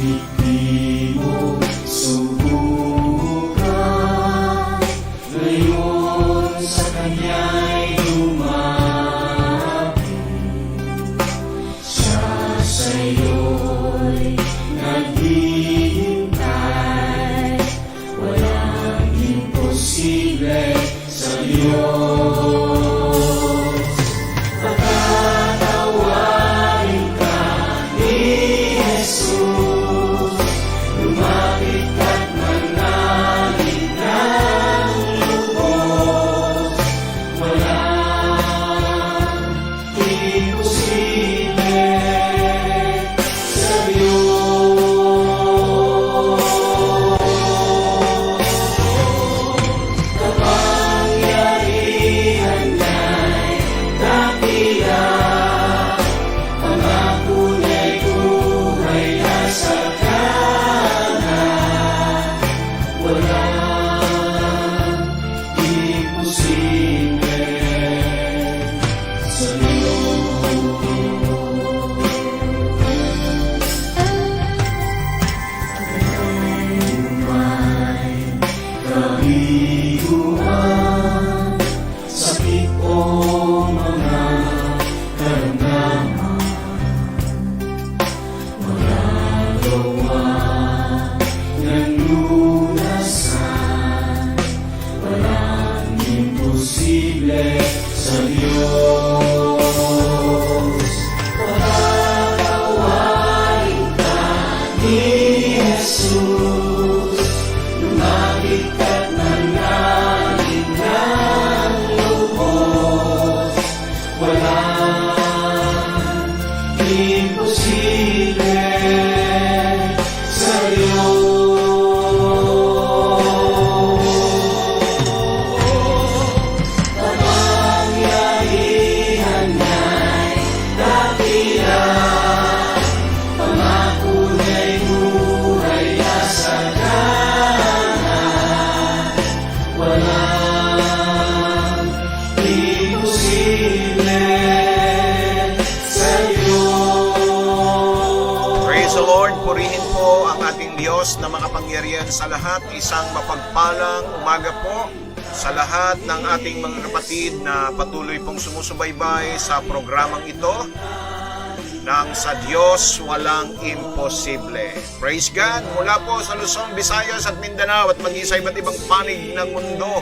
Di mo subukan, ngayon sa Kanya'y lumapit. Siya sa'yo'y naghihintay, walang imposible sa Diyos. Patatawarin ka ni Jesus, lumapit at manalip ng lubos. Walang imposible sa Diyos. Kapangyarihan niya'y dakila, pangako niya'y buhay na sakana. Walang imposible sa Diyos. May kabiguan, sakit o mga karamdaman, magagawa ng lunasan. Walang imposible sa Diyos. Patatawarin ka ni Jesus, lumapit at manalip ng lubos. Walang imposible sa Diyos. Kapangyarihan niya'y dakila, pangako niya'y buhay na sakana. Walang imposible sa Diyos. Praise the Lord, purihin po ang ating Diyos na makapangyarihan sa lahat. Isang mapagpalang umaga po sa lahat ng ating mga kapatid na patuloy pong sumusubaybay sa programang ito ng Sa Diyos Walang Imposible. Praise God! Mula po sa Luzon, Visayas at Mindanao at maging sa iba't ibang panig ng mundo,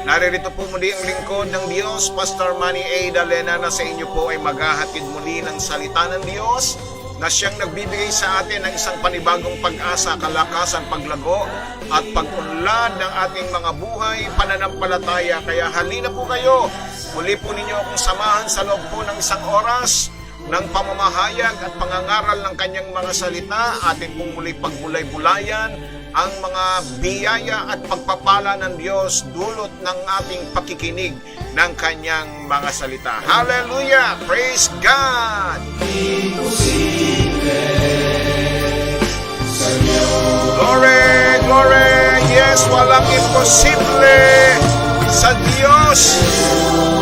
naririto po muli ang lingkod ng Diyos, Pastor Manny A. Dalena, na sa inyo po ay maghahatid muli ng salita ng Diyos na siyang nagbibigay sa atin ng isang panibagong pag-asa, kalakasan, paglago at pag-unlad ng ating mga buhay pananampalataya. Kaya halina po kayo, muli po ninyo akong samahan sa loob po ng isang oras ng pamamahayag at pangangaral ng kanyang mga salita. Atin pong muli pagbulay-bulayan ang mga biyaya at pagpapala ng Diyos dulot ng ating pakikinig ng kanyang mga salita. Hallelujah! Praise God! Imposible sa Diyos. Glory! Glory! Yes, walang imposible sa Diyos.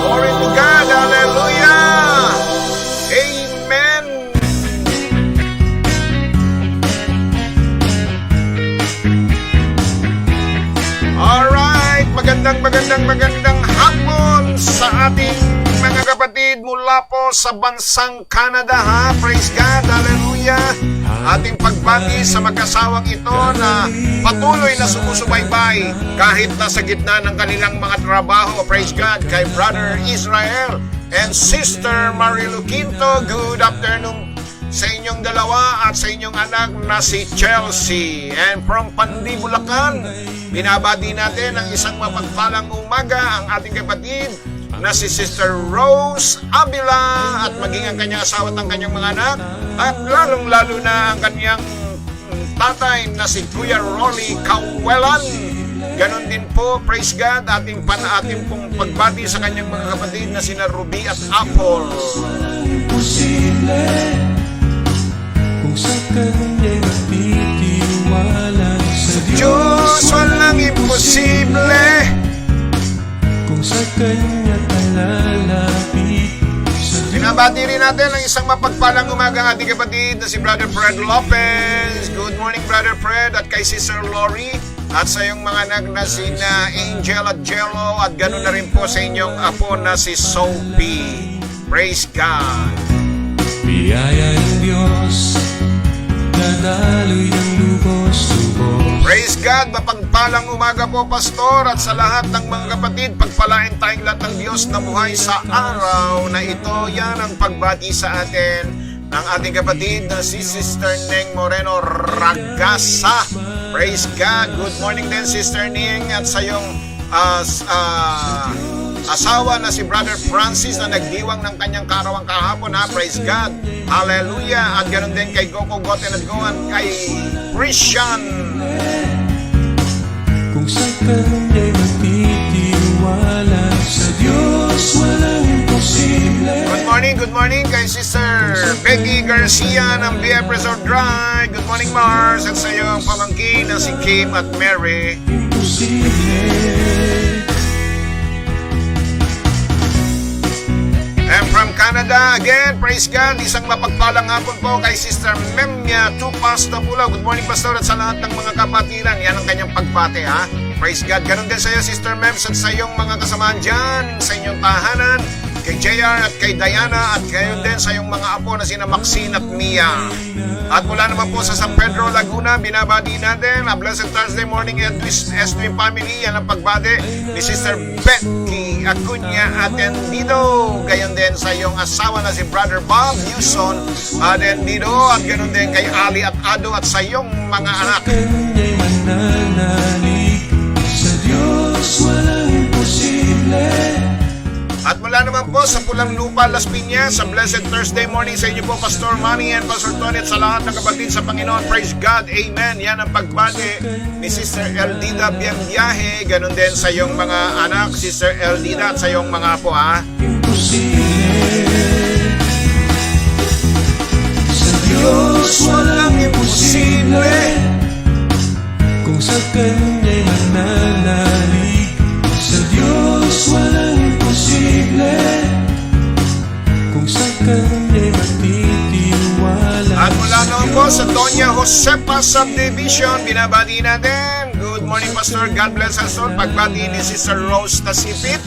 Glory to God! Hallelujah! Amen! Alright! Magandang hapon sa ating mga kapatid mula po sa bansang Canada, ha? Praise God! Hallelujah! Ating pagbati sa mag-asawang ito na patuloy na sumusubaybay kahit nasa gitna ng kanilang mga trabaho. Praise God! Kay Brother Israel and Sister Marilu Quinto, good afternoon sa inyong dalawa at sa inyong anak na si Chelsea. And from Pandi, Bulacan, binabati natin ang isang mapagpalang umaga ang ating kapatid na si Sister Rose Avila at maging ang kanyang asawa at ang kanyang mga anak, at lalong-lalo na ang kanyang tatay na si Kuya Rolly Kawelan. Ganon din po, praise God, ating pong pagbati sa kanyang mga kapatid na sina Ruby at Apple. Imposible kung sa Kanya'y magtitiwala sa Diyos walang imposible. Kung sa Kanya talalapit sa Diyos. Binabati rin natin ang isang mapagpalang umaga ang ating kapatid na si Brother Fred Lopez. Good morning Brother Fred at kay Sister Lori at sa iyong mga anak na sina Angel at Jello at ganoon na rin po sa inyong apo na si Sophie. Praise God. Biyaya ng Diyos, dadaloy ng lubos-lubos. Praise God, mapagpalang umaga po Pastor at sa lahat ng mga kapatid, pagpalain tayong lahat ng Diyos na buhay sa araw na ito. Yan ang pagbati sa atin ng ating kapatid na si Sister Ning Moreno Ragasa. Praise God, good morning din Sister Ning at sa iyong asawa na si Brother Francis na nagdiwang ng kanyang karawang kahapon ha. Praise God. Hallelujah. At ganoon din kay Gogo Goten at Goan kay Christian. Kung sa Kanya'y magtitiwala, sa Diyos walang imposible. Good morning kay Sister Becky Garcia ng BF Resort Drive. Good morning Mars at sa iyong pamangkin na si Kim at Mary. Imposible. And from Canada, again, praise God, isang mapagpalang hapon po kay Sister Memia Tupasta Pula. Good morning, Pastor, at sa lahat ng mga kapatiran. Yan ang kanyang pagbate, ha? Praise God. Ganon din sa iyo, Sister Mems, at sa iyong mga kasamahan dyan, sa inyong tahanan, kay JR at kay Diana, at gayon din sa iyong mga apo na sina Maxine at Mia. At mula naman po sa San Pedro, Laguna, binabati natin, a blessed Thursday morning, Edwin family. Yan ang pagbate ni Sister Becky Acuña Atendido. Gayon din sa iyong asawa na si Brother Bob Newson Atendido. At ganon din kay Ali at Ado at sa iyong mga anak. Kanya'y mananalig, sa Diyos walang imposible. At mula naman po sa Pulang Lupa, Las Piñas, sa Blessed Thursday morning sa inyo po, Pastor Manny and Pastor Tony at sa lahat ng kapatid sa Panginoon. Praise God. Amen. Yan ang pagbati ni Sister Eldida Bienviaje. Ganon din sa iyong mga anak, Sister Eldida, at sa iyong mga apo, ha? Imposible. Sa Diyos walang imposible. Kung sa Kanya'y mananalig, sa Diyos walang imposible. Kung sa Kanya'y magtitiwala. At mula naman po sa Doña Josepa Subdivision, binabati natin. Good morning, Pastor. God bless us all. Pagbati ni Sister Rose Tasipit.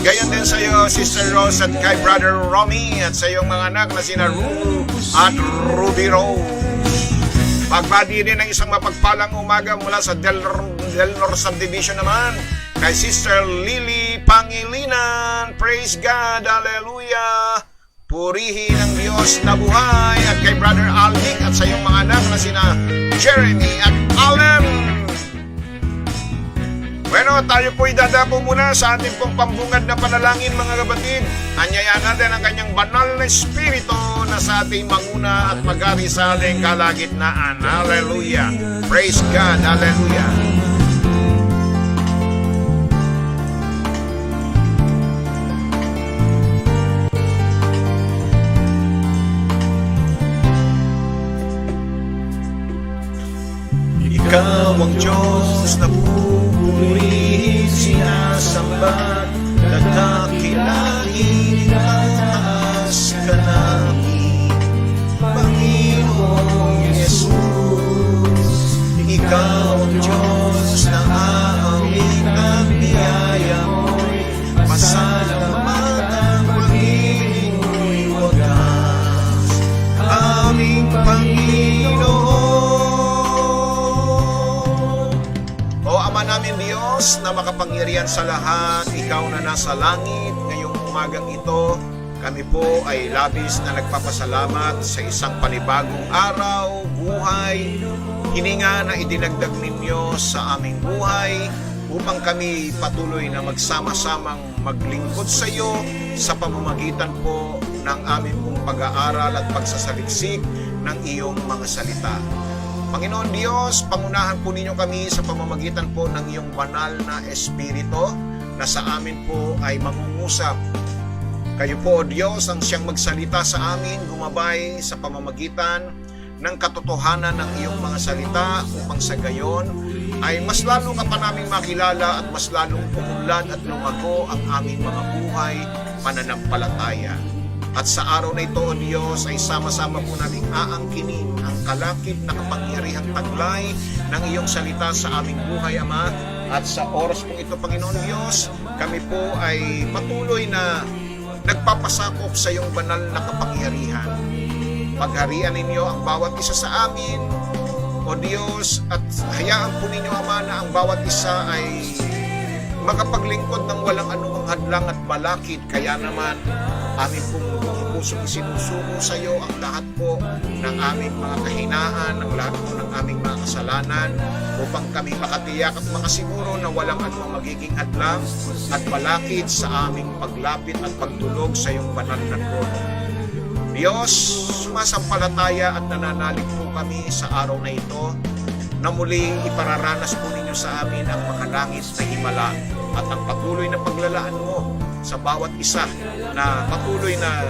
Gayon din sa iyo, Sister Rose, at kay Brother Romy, at sa iyong mga anak na sina Ruru at Ruby Rose. Pagbati din ng isang mapagpalang umaga mula sa Del Nor Subdivision naman kay Sister Lily Pangilinan. Praise God. Hallelujah. Purihin ang Diyos na buhay. At kay Brother Alvin at sa iyong mga anak na sina Jeremy at Alan. Bueno, tayo po'y dadapo muna sa ating pong pambungad na panalangin mga kapatid. Anyayaan natin ang kanyang banal na espiritu na sa ating manguna at mag-ari sa ating kalagitnaan. Hallelujah. Praise God. Hallelujah. Ikaw ang Diyos na pupurihin, sinasamba, nagdakilain, itaas ka namin, Panginoong Yesus. Ikaw ang Diyos na aawit ang biyaya mo'y pasalamatan, pag-ibig mo'y wagas, aming Panginoon. Namin Diyos na makapangyarihan sa lahat, ikaw na nasa langit ngayong umagang ito, kami po ay labis na nagpapasalamat sa isang panibagong araw, buhay, hininga na idinagdag ninyo sa aming buhay upang kami patuloy na magsama-samang maglingkod sa iyo sa pamamagitan po ng aming pong pag-aaral at pagsasaliksik ng iyong mga salita. Panginoon Diyos, pangunahan po ninyo kami sa pamamagitan po ng iyong banal na Espiritu na sa amin po ay mangungusap. Kayo po, O Diyos, ang siyang magsalita sa amin, gumabay sa pamamagitan ng katotohanan ng iyong mga salita upang sa gayon ay mas lalo ka pa naming makilala at mas lalong umunlad at lumago ang aming mga buhay pananampalataya. At sa araw na ito, O Diyos, ay sama-sama po nating aangkinin ang kalakip na kapangyarihang taglay ng iyong salita sa aming buhay, Ama. At sa oras pong ito, Panginoon Diyos, kami po ay patuloy na nagpapasakop sa iyong banal na kapangyarihan. Pagharian ninyo ang bawat isa sa amin, O Diyos, at hayaan po ninyo, Ama, na ang bawat isa ay makapaglingkod ng walang anumang hadlang at balakid. Kaya naman, amin pong buong pusong isinusuko sa iyo ang lahat po ng aming mga kahinaan, ang lahat po ng aming mga kasalanan, upang kami makatiyak at makasiguro na walang anumang magiging hadlang at balakid sa aming paglapit at pagtulog sa iyong banal na trono. Diyos, sumasampalataya at nananalig po kami sa araw na ito na muling ipararanas po ninyo sa amin ang makalangit na himala at ang patuloy na paglalaan mo sa bawat isa na patuloy na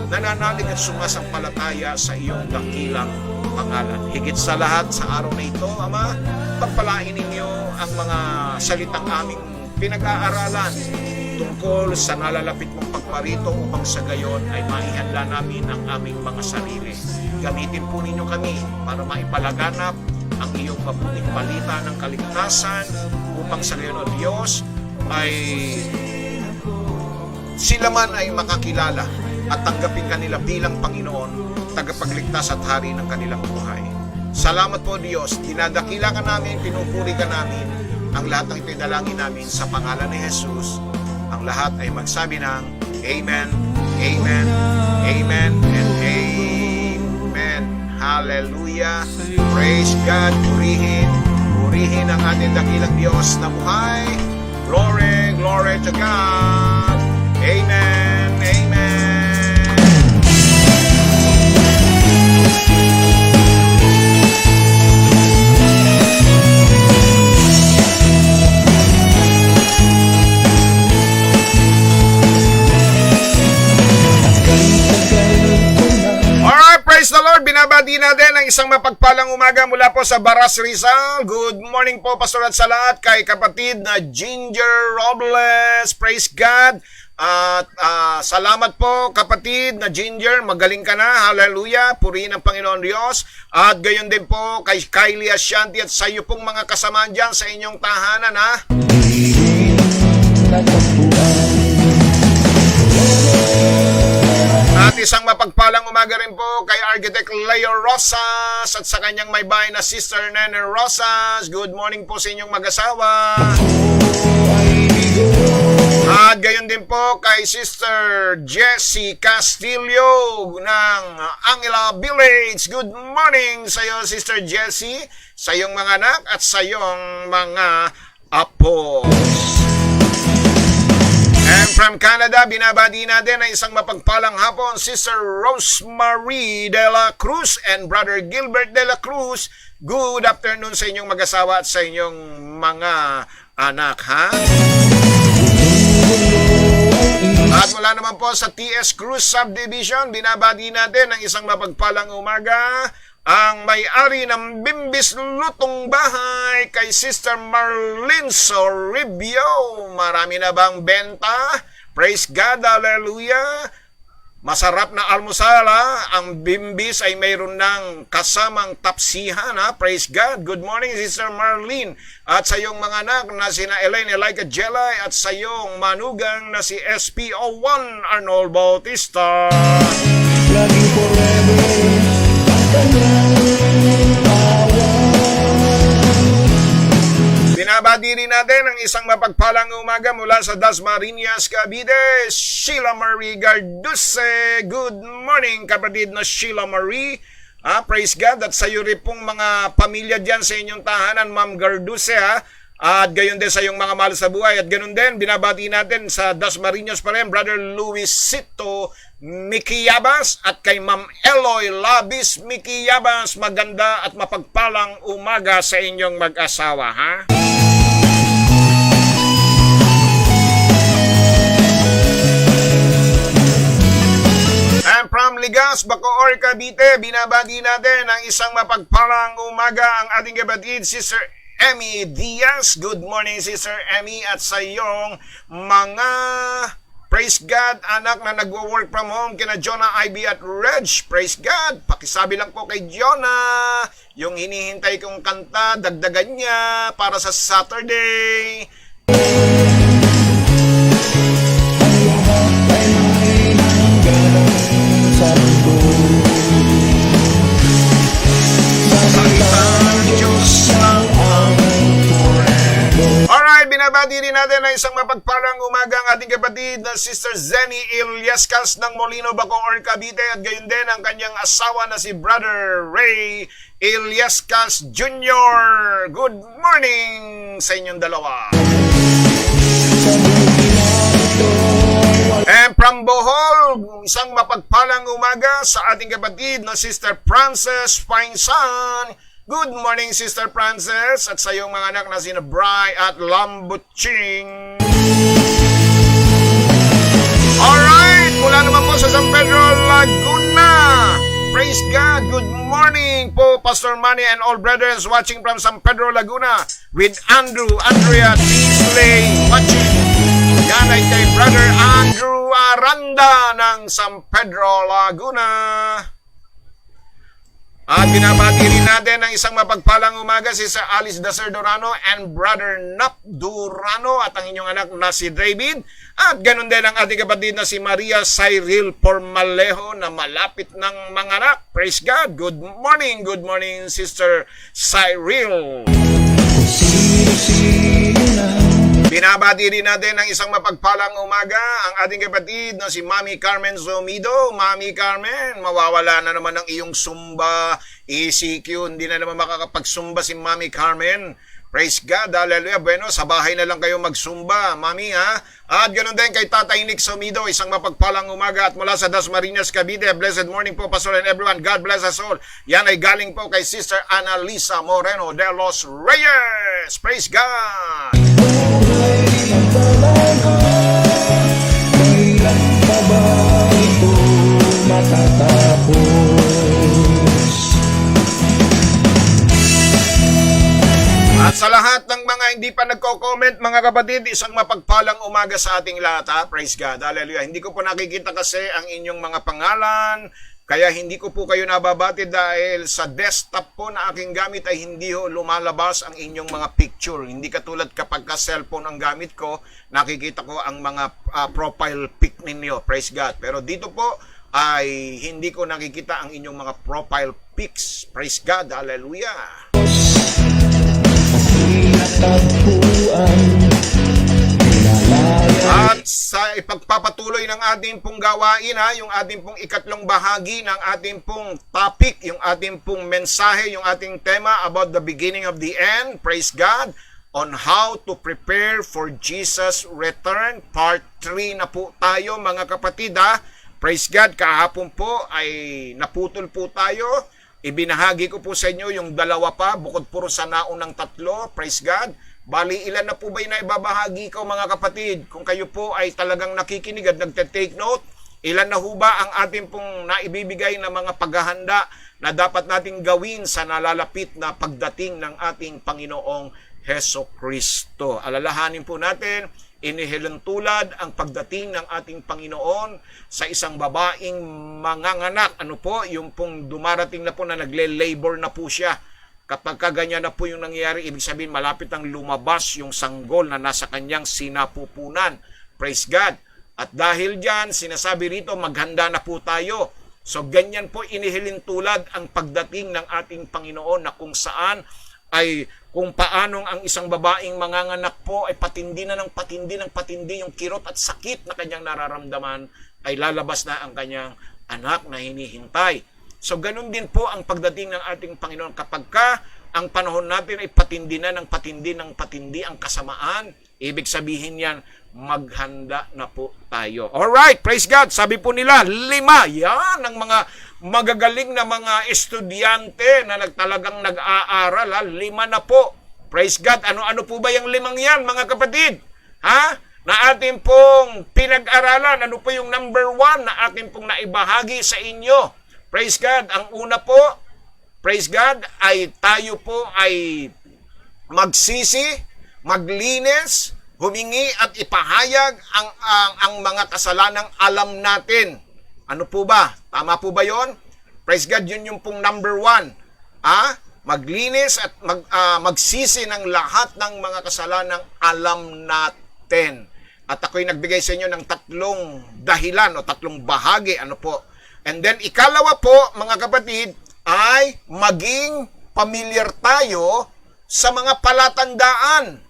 nananalig at sumasampalataya sa iyong dakilang pangalan. Higit sa lahat sa araw na ito, Ama, pagpalain ninyo ang mga salitang aming pinag-aaralan tungkol sa nalalapit mong pagparito upang sa gayon ay maihanda namin ang aming mga sarili. Gamitin po ninyo kami para maipalaganap ang iyong mabuting balita ng kaligtasan upang sa gayon, O Diyos, ay sila man ay makakilala at tanggapin kanila bilang Panginoon, tagapagligtas at hari ng kanilang buhay. Salamat po, Diyos. Dinadakila ka namin, pinupuri ka namin. Ang lahat ng ito'y dalangin namin sa pangalan ni Jesus. Ang lahat ay magsabi ng Amen, Amen, Amen, and Amen. Hallelujah. Praise God. Purihin ang ating dakilang Diyos na buhay. Glory, glory to God. Amen, Amen. Alright, praise the Lord. Binabati natin ang isang mapagpalang umaga mula po sa Baras, Rizal. Good morning po, Pastor, at sa lahat, kay kapatid na Ginger Robles. Praise God. At salamat po, kapatid na Ginger. Magaling ka na. Hallelujah. Purihin ang Panginoon Diyos. At gayon din po kay Kylie Ashanti at sa iyo pong mga kasamaan dyan sa inyong tahanan, ha? At isang mapagpalang umaga rin po kay Architect Leo Rosas at sa kanyang may bahay na Sister Nene Rosas. Good morning po sa inyong mag-asawa. At gayon din po kay Sister Jessie Castillo ng Angela Village. Good morning sa iyo, Sister Jessie, sa iyong mga anak at sa iyong mga apo. And from Canada, binabati natin ang isang mapagpalang hapon, Sister Rosemary de la Cruz and Brother Gilbert de la Cruz. Good afternoon sa inyong mag-asawa at sa inyong mga anak, ha? At mula naman po sa TS Cruz Subdivision, binabati natin ang isang mapagpalang umaga, ang may-ari ng Bimbis Lutong Bahay kay Sister Marlene Soribio. Marami na bang benta? Praise God, hallelujah. Masarap na almusal, ha? Ang Bimbis ay mayroon ng kasamang tapsihan, ha? Praise God. Good morning, Sister Marlene. At sa iyong mga anak na sina Elaine Elijah Jelay at sa iyong manugang na si SPO1 Arnold Bautista. Lagi forever. Binabati rin natin ang isang mapagpalang umaga mula sa Dasmariñas, Cavite, Sheila Marie Garduce. Good morning, kapatid na Sheila Marie. Praise God. At sa iyo rin pong mga pamilya dyan sa inyong tahanan, Ma'am Garduce, ha? At gayon din sa iyong mga mahal sa buhay. At gayon din, binabati natin sa Dasmariñas pa rin, Brother Luisito Mikiyabas at kay Ma'am Eloy Labis Mikiyabas. Maganda at mapagpalang umaga sa inyong mag-asawa, ha? And from Ligas, Bacoor, Cavite, binabati natin ang isang mapagpalang umaga ang ating kapatid, Sister Emmy Diaz. Good morning, Sister Emmy, at sa iyong mga Praise God, anak na nagwo-work from home kina Jonah, Ivy at Reg. Praise God. Pakisabi lang po kay Jonah, yung hinihintay kong kanta, dagdagan niya para sa Saturday. Alright, binabati rin natin na isang mapagpalang umaga ang ating kapatid na Sister Zenny Iliascas ng Molino, Bacoor, Cavite, at gayon din ang kanyang asawa na si Brother Ray Iliascas Jr. Good morning sa inyong dalawa. And from Bohol, isang mapagpalang umaga sa ating kapatid na Sister Frances Painsan. Good morning, Sister Frances, at sa iyong mga anak na sina Bri at Lambuching. Alright, mula naman po sa San Pedro, Laguna. Praise God. Good morning po, Pastor Manny and all brothers watching from San Pedro, Laguna with Andrew, Andrea, Tisley watching. Yan ay kay Brother Andrew Aranda ng San Pedro, Laguna. At binabati rin natin ang isang mapagpalang umaga si Sir Alice Dacer Durano and Brother Nap Durano at ang inyong anak na si David. At ganun din ang ating kapatid na si Maria Cyril Pormalejo na malapit ng manganak. Praise God. Good morning, Sister Cyril. Binabati rin natin ang isang mapagpalang umaga ang ating kapatid na si Mami Carmen Zomido. Mami Carmen, mawawala na naman ang iyong Zumba ECQ. Hindi na naman makakapagsumba si Mami Carmen. Praise God, hallelujah. Bueno, sa bahay na lang kayo magsumba, Mami, ha? At ganoon din kay Tatay Nick Zomido, isang mapagpalang umaga at mula sa Dasmariñas, Cavite. Blessed morning po, Pastor and everyone. God bless us all. Yan ay galing po kay Sister Annalisa Moreno de los Reyes. Praise God! At sa lahat ng mga hindi pa nagko-comment, mga kapatid, isang mapagpalang umaga sa ating lahat, ha? Praise God, hallelujah. Hindi ko po nakikita kasi ang inyong mga pangalan, kaya hindi ko po kayo nababati dahil sa desktop po na aking gamit ay hindi ho lumalabas ang inyong mga picture. Hindi katulad kapag ka cellphone ang gamit ko, nakikita ko ang mga profile pic ninyo. Praise God. Pero dito po ay hindi ko nakikita ang inyong mga profile pics. Praise God. Hallelujah. At sa ipagpapatuloy ng ating pong gawain, ha, yung ating pong ikatlong bahagi ng ating pong topic, yung ating pong mensahe, yung ating tema about the beginning of the end, praise God, on how to prepare for Jesus' return. Part 3 na po tayo, mga kapatid, ha. Praise God, kahapon po ay naputol po tayo. Ibinahagi ko po sa inyo yung dalawa pa, bukod puro sa naunang tatlo, praise God. Bali, ilan na po ba yung naibabahagi ko, mga kapatid? Kung kayo po ay talagang nakikinig at nagte-take note, ilan na ho ba ang ating pong naibibigay na mga paghahanda na dapat nating gawin sa nalalapit na pagdating ng ating Panginoong Heso Kristo? Alalahanin po natin, inihilantulad ang pagdating ng ating Panginoon sa isang babaeng manganganak. Ano po? Yung pong dumarating na po na nagle-labor na po siya. Kapag kaganyan na po yung nangyayari, ibig sabihin malapit ang lumabas yung sanggol na nasa kanyang sinapupunan. Praise God. At dahil dyan, sinasabi rito, maghanda na po tayo. So ganyan po inihilintulad ang pagdating ng ating Panginoon na kung saan ay kung paanong ang isang babaeng manganganak po ay patindi na ng patindi yung kirot at sakit na kanyang nararamdaman ay lalabas na ang kanyang anak na hinihintay. So ganun din po ang pagdating ng ating Panginoon kapag ka ang panahon natin ay patindi na ng patindi ang kasamaan. Ibig sabihin yan, maghanda na po tayo. Alright, praise God. Sabi po nila, 5. Yan ang mga magagaling na mga estudyante na talagang nag-aaral. 5 na po. Praise God. Ano po ba yung 5 yan, mga kapatid? Ha? Na ating pong pinag-aralan. Ano po yung number 1 na ating pong naibahagi sa inyo? Praise God. Ang una po, praise God, ay tayo po ay magsisi, maglinis, humingi at ipahayag ang mga kasalanang alam natin. Ano po ba? Tama po ba yon? Praise God, yun yung pong number 1. Maglinis at magsisi ng lahat ng mga kasalanang alam natin. At ako'y nagbigay sa inyo ng 3 dahilan o 3 bahagi. Ano po? And then, ikalawa po, mga kapatid, ay maging familiar tayo sa mga palatandaan.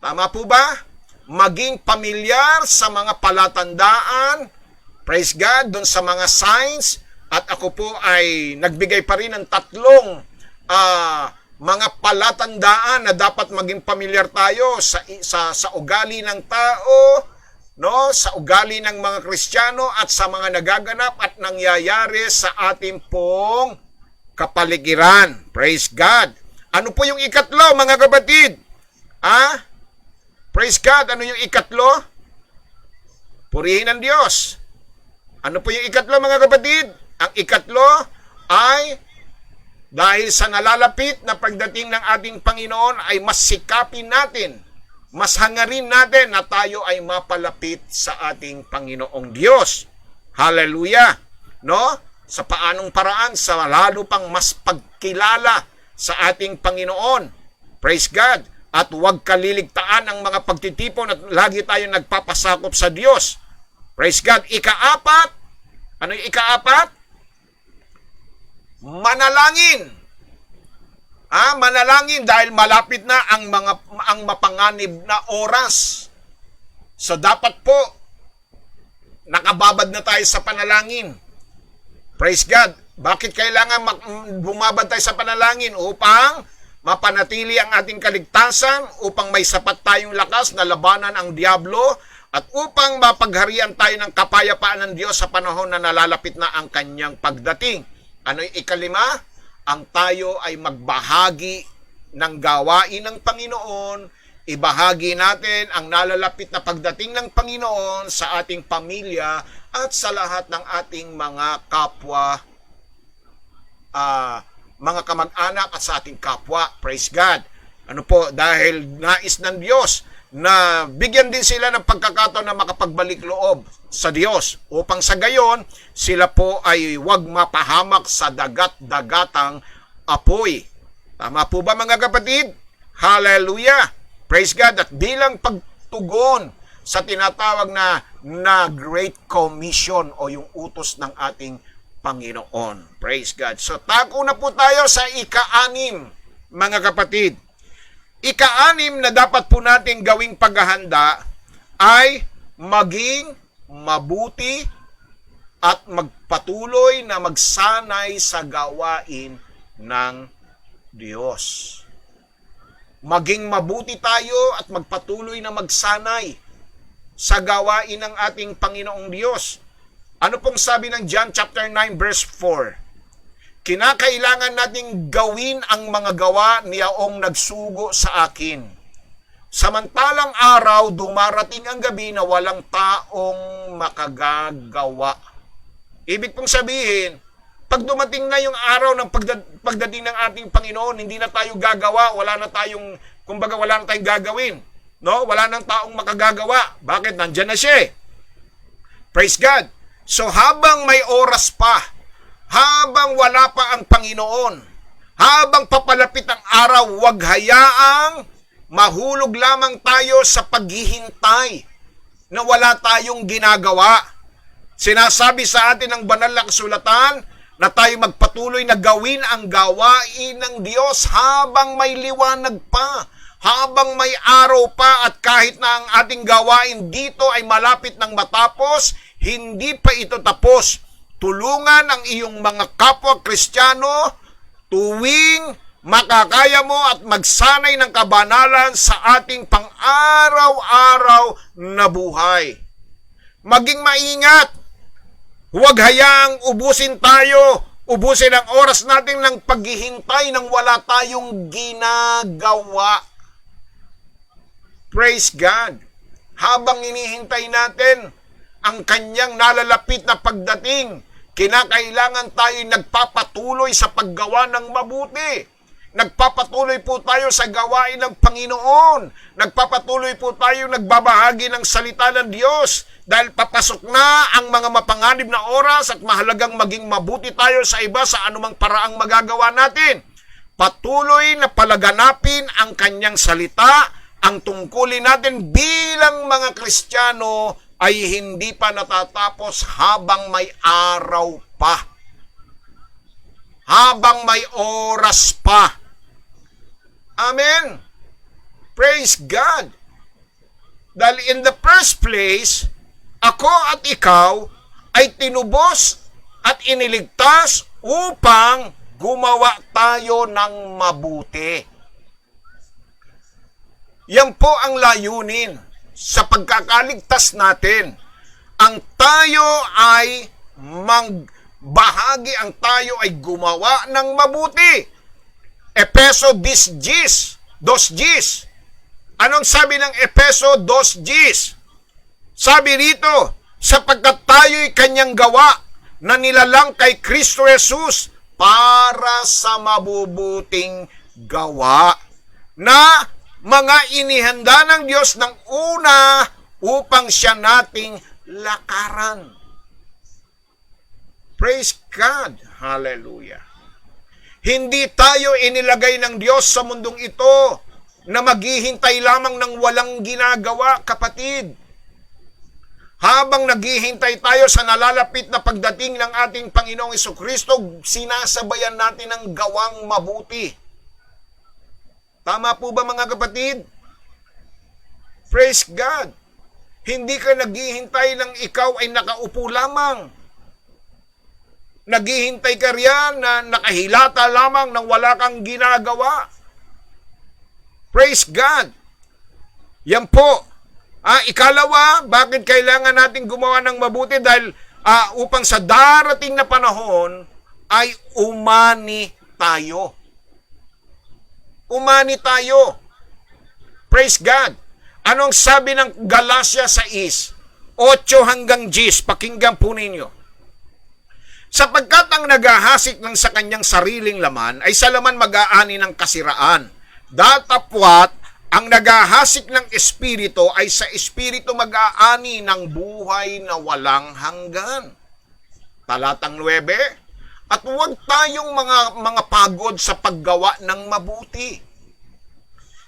Tama po ba? Maging pamilyar sa mga palatandaan. Praise God, dun sa mga signs. At ako po ay nagbigay pa rin ng 3 mga palatandaan na dapat maging pamilyar tayo sa ugali ng tao, no? Sa ugali ng mga Kristiyano at sa mga nagaganap at nangyayari sa ating pong kapaligiran. Praise God. Ano po yung ikatlo, mga kapatid? Praise God. Ano yung ikatlo? Purihin ang Diyos. Ano po yung ikatlo, mga kapatid? Ang ikatlo ay dahil sa nalalapit na pagdating ng ating Panginoon ay mas sikapin natin, mas hangarin natin na tayo ay mapalapit sa ating Panginoong Diyos. Hallelujah! No? Sa paanong paraan? Sa lalo pang mas pagkilala sa ating Panginoon. Praise God! At huwag kaliligtaan ang mga pagtitipon at lagi tayong nagpapasakop sa Diyos. Praise God! Ika-4. Ano yung ika-4? Manalangin. Manalangin dahil malapit na ang mapanganib na oras. So dapat po nakababad na tayo sa panalangin. Praise God. Bakit kailangan bumabad tayo sa panalangin? Upang mapanatili ang ating kaligtasan, upang may sapat tayong lakas na labanan ang diablo, at upang mapagharian tayo ng kapayapaan ng Diyos sa panahon na nalalapit na ang kanyang pagdating. Ano yung ikalima? Ang tayo ay magbahagi ng gawain ng Panginoon. Ibahagi natin ang nalalapit na pagdating ng Panginoon sa ating pamilya at sa lahat ng ating mga kapwa, mga kamag-anak at sa ating kapwa. Praise God. Ano po? Dahil nais ng Diyos na bigyan din sila ng pagkakataon na makapagbalik loob sa Diyos upang sa gayon sila po ay huwag mapahamak sa dagat-dagatang apoy. Tama po ba, mga kapatid? Hallelujah! Praise God! At bilang pagtugon sa tinatawag na Great Commission o yung utos ng ating Panginoon. Praise God! So tako na po tayo sa ika-6, mga kapatid. Ika-6 na dapat po natin gawing paghahanda ay maging mabuti at magpatuloy na magsanay sa gawain ng Diyos. Maging mabuti tayo at magpatuloy na magsanay sa gawain ng ating Panginoong Diyos. Ano pong sabi ng John chapter 9 verse 4? Kinakailangan nating gawin ang mga gawa niyaong nagsugo sa akin. Samantalang araw, dumarating ang gabi na walang taong makagagawa. Ibig pong sabihin, pag dumating na yung araw ng pagdating ng ating Panginoon, hindi na tayo gagawa, wala na tayong gagawin. No? Wala nang taong makagagawa. Bakit? Nandyan na siya. Praise God. So habang may oras pa, habang wala pa ang Panginoon, habang papalapit ang araw, huwag hayaang mahulog lamang tayo sa paghihintay na wala tayong ginagawa. Sinasabi sa atin ng banal na kasulatan na tayo magpatuloy na gawin ang gawain ng Diyos habang may liwanag pa, habang may araw pa, at kahit na ang ating gawain dito ay malapit ng matapos, hindi pa ito tapos. Tulungan ang iyong mga kapwa Kristiyano tuwing makakaya mo at magsanay ng kabanalan sa ating pang-araw-araw na buhay. Maging maingat. Huwag hayaang ubusin ang oras natin ng paghihintay nang wala tayong ginagawa. Praise God. Habang hinihintay natin ang kanyang nalalapit na pagdating, kinakailangan tayo nagpapatuloy sa paggawa ng mabuti. Nagpapatuloy nagpapatuloy po tayo sa gawain ng Panginoon. Nagpapatuloy po tayo nagbabahagi ng salita ng Diyos dahil papasok na ang mga mapanganib na oras at mahalagang maging mabuti tayo sa iba sa anumang paraang magagawa natin. Patuloy na palaganapin ang kanyang salita. Ang tungkulin natin bilang mga Kristiyano ay hindi pa natatapos habang may araw pa. Habang may oras pa. Amen. Praise God. Dahil in the first place, ako at ikaw ay tinubos at iniligtas upang gumawa tayo ng mabuti. Yan po ang layunin sa pagkakaligtas natin. Ang tayo ay bahagi ang tayo ay gumawa ng mabuti. Efeso 2:10. Anong sabi ng Efeso 2:10? Sabi rito, sapagkat tayo'y kanyang gawa na nilalang kay Kristo Jesus para sa mabubuting gawa na mga inihanda ng Diyos ng una upang siya nating lakaran. Praise God. Hallelujah. Hindi tayo inilagay ng Diyos sa mundong ito na maghihintay lamang ng walang ginagawa, kapatid. Habang naghihintay tayo sa nalalapit na pagdating ng ating Panginoong Jesucristo, sinasabayan natin ang gawang mabuti. Tama po ba mga kapatid? Praise God. Hindi ka naghihintay ng ikaw ay nakaupo lamang. Naghihintay ka riyan na nakahilata lamang nang wala kang ginagawa. Praise God. Yan po. Ikalawa, bakit kailangan natin gumawa ng mabuti? Dahil upang sa darating na panahon ay umani tayo. Umani tayo. Praise God. Anong sabi ng Galatia 6:8-10? Pakinggan po ninyo. Sapagkat ang naghahasik ng sa kanyang sariling laman ay sa laman mag-aani ng kasiraan. Datapwat, ang naghahasik ng espiritu ay sa espiritu mag-aani ng buhay na walang hanggan. Talatang 9. At huwag tayong mga pagod sa paggawa ng mabuti.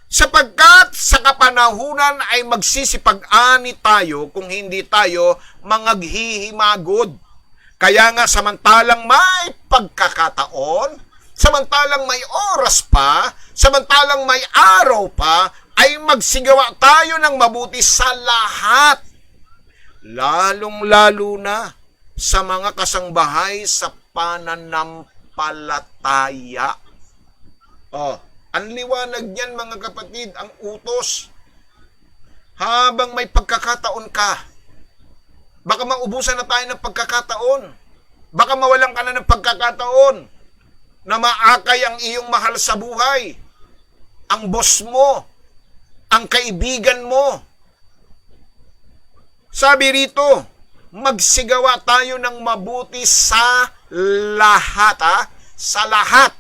Sapagkat sa kapanahunan ay magsisipag-ani tayo kung hindi tayo mangaghihimagod. Kaya nga samantalang may pagkakataon, samantalang may oras pa, samantalang may araw pa, ay magsigawa tayo ng mabuti sa lahat. Lalong-lalo na sa mga kasangbahay sa pananampalataya. Ang liwanag niyan mga kapatid, ang utos. Habang may pagkakataon ka, baka maubusan na tayo ng pagkakataon. Baka mawalan ka na ng pagkakataon na maakay ang iyong mahal sa buhay, ang boss mo, ang kaibigan mo. Sabi rito, magsigawa tayo ng mabuti sa lahat, sa lahat.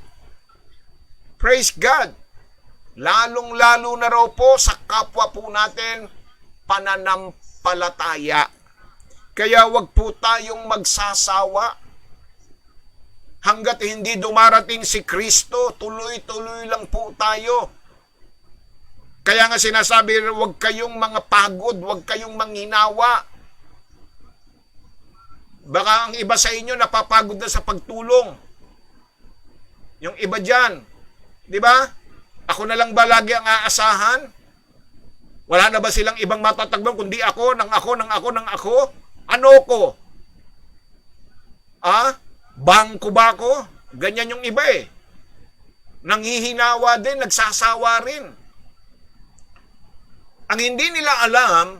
Praise God. Lalong-lalo na raw po sa kapwa po natin pananampalataya. Kaya wag po tayong magsasawa. Hanggat hindi dumarating si Kristo, tuloy-tuloy lang po tayo. Kaya nga sinasabi, wag kayong mga pagod, wag kayong manghinawa. Baka ang iba sa inyo napapagod na sa pagtulong. Yung iba dyan, di ba? Ako na lang ba lagi ang aasahan? Wala na ba silang ibang matatakbuhan kundi ako, nang ako? Ano ko? Bangko ba ako? Ganyan yung iba eh. Nanghihinawa din, nagsasawa rin. Ang hindi nila alam,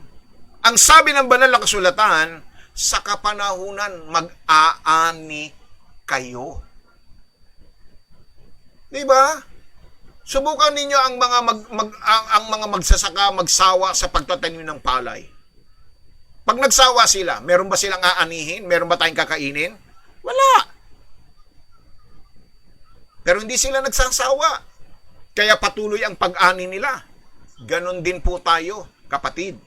ang sabi ng banal na kasulatan, sa kapanahunan mag-aani kayo. Diba? Subukan ninyo ang mga magsasaka magsawa sa pagtatanim ng palay. Pag nagsawa sila, meron ba silang aanihin? Meron ba tayong kakainin? Wala. Pero hindi sila nagsasawa. Kaya patuloy ang pag-ani nila. Ganon din po tayo, kapatid.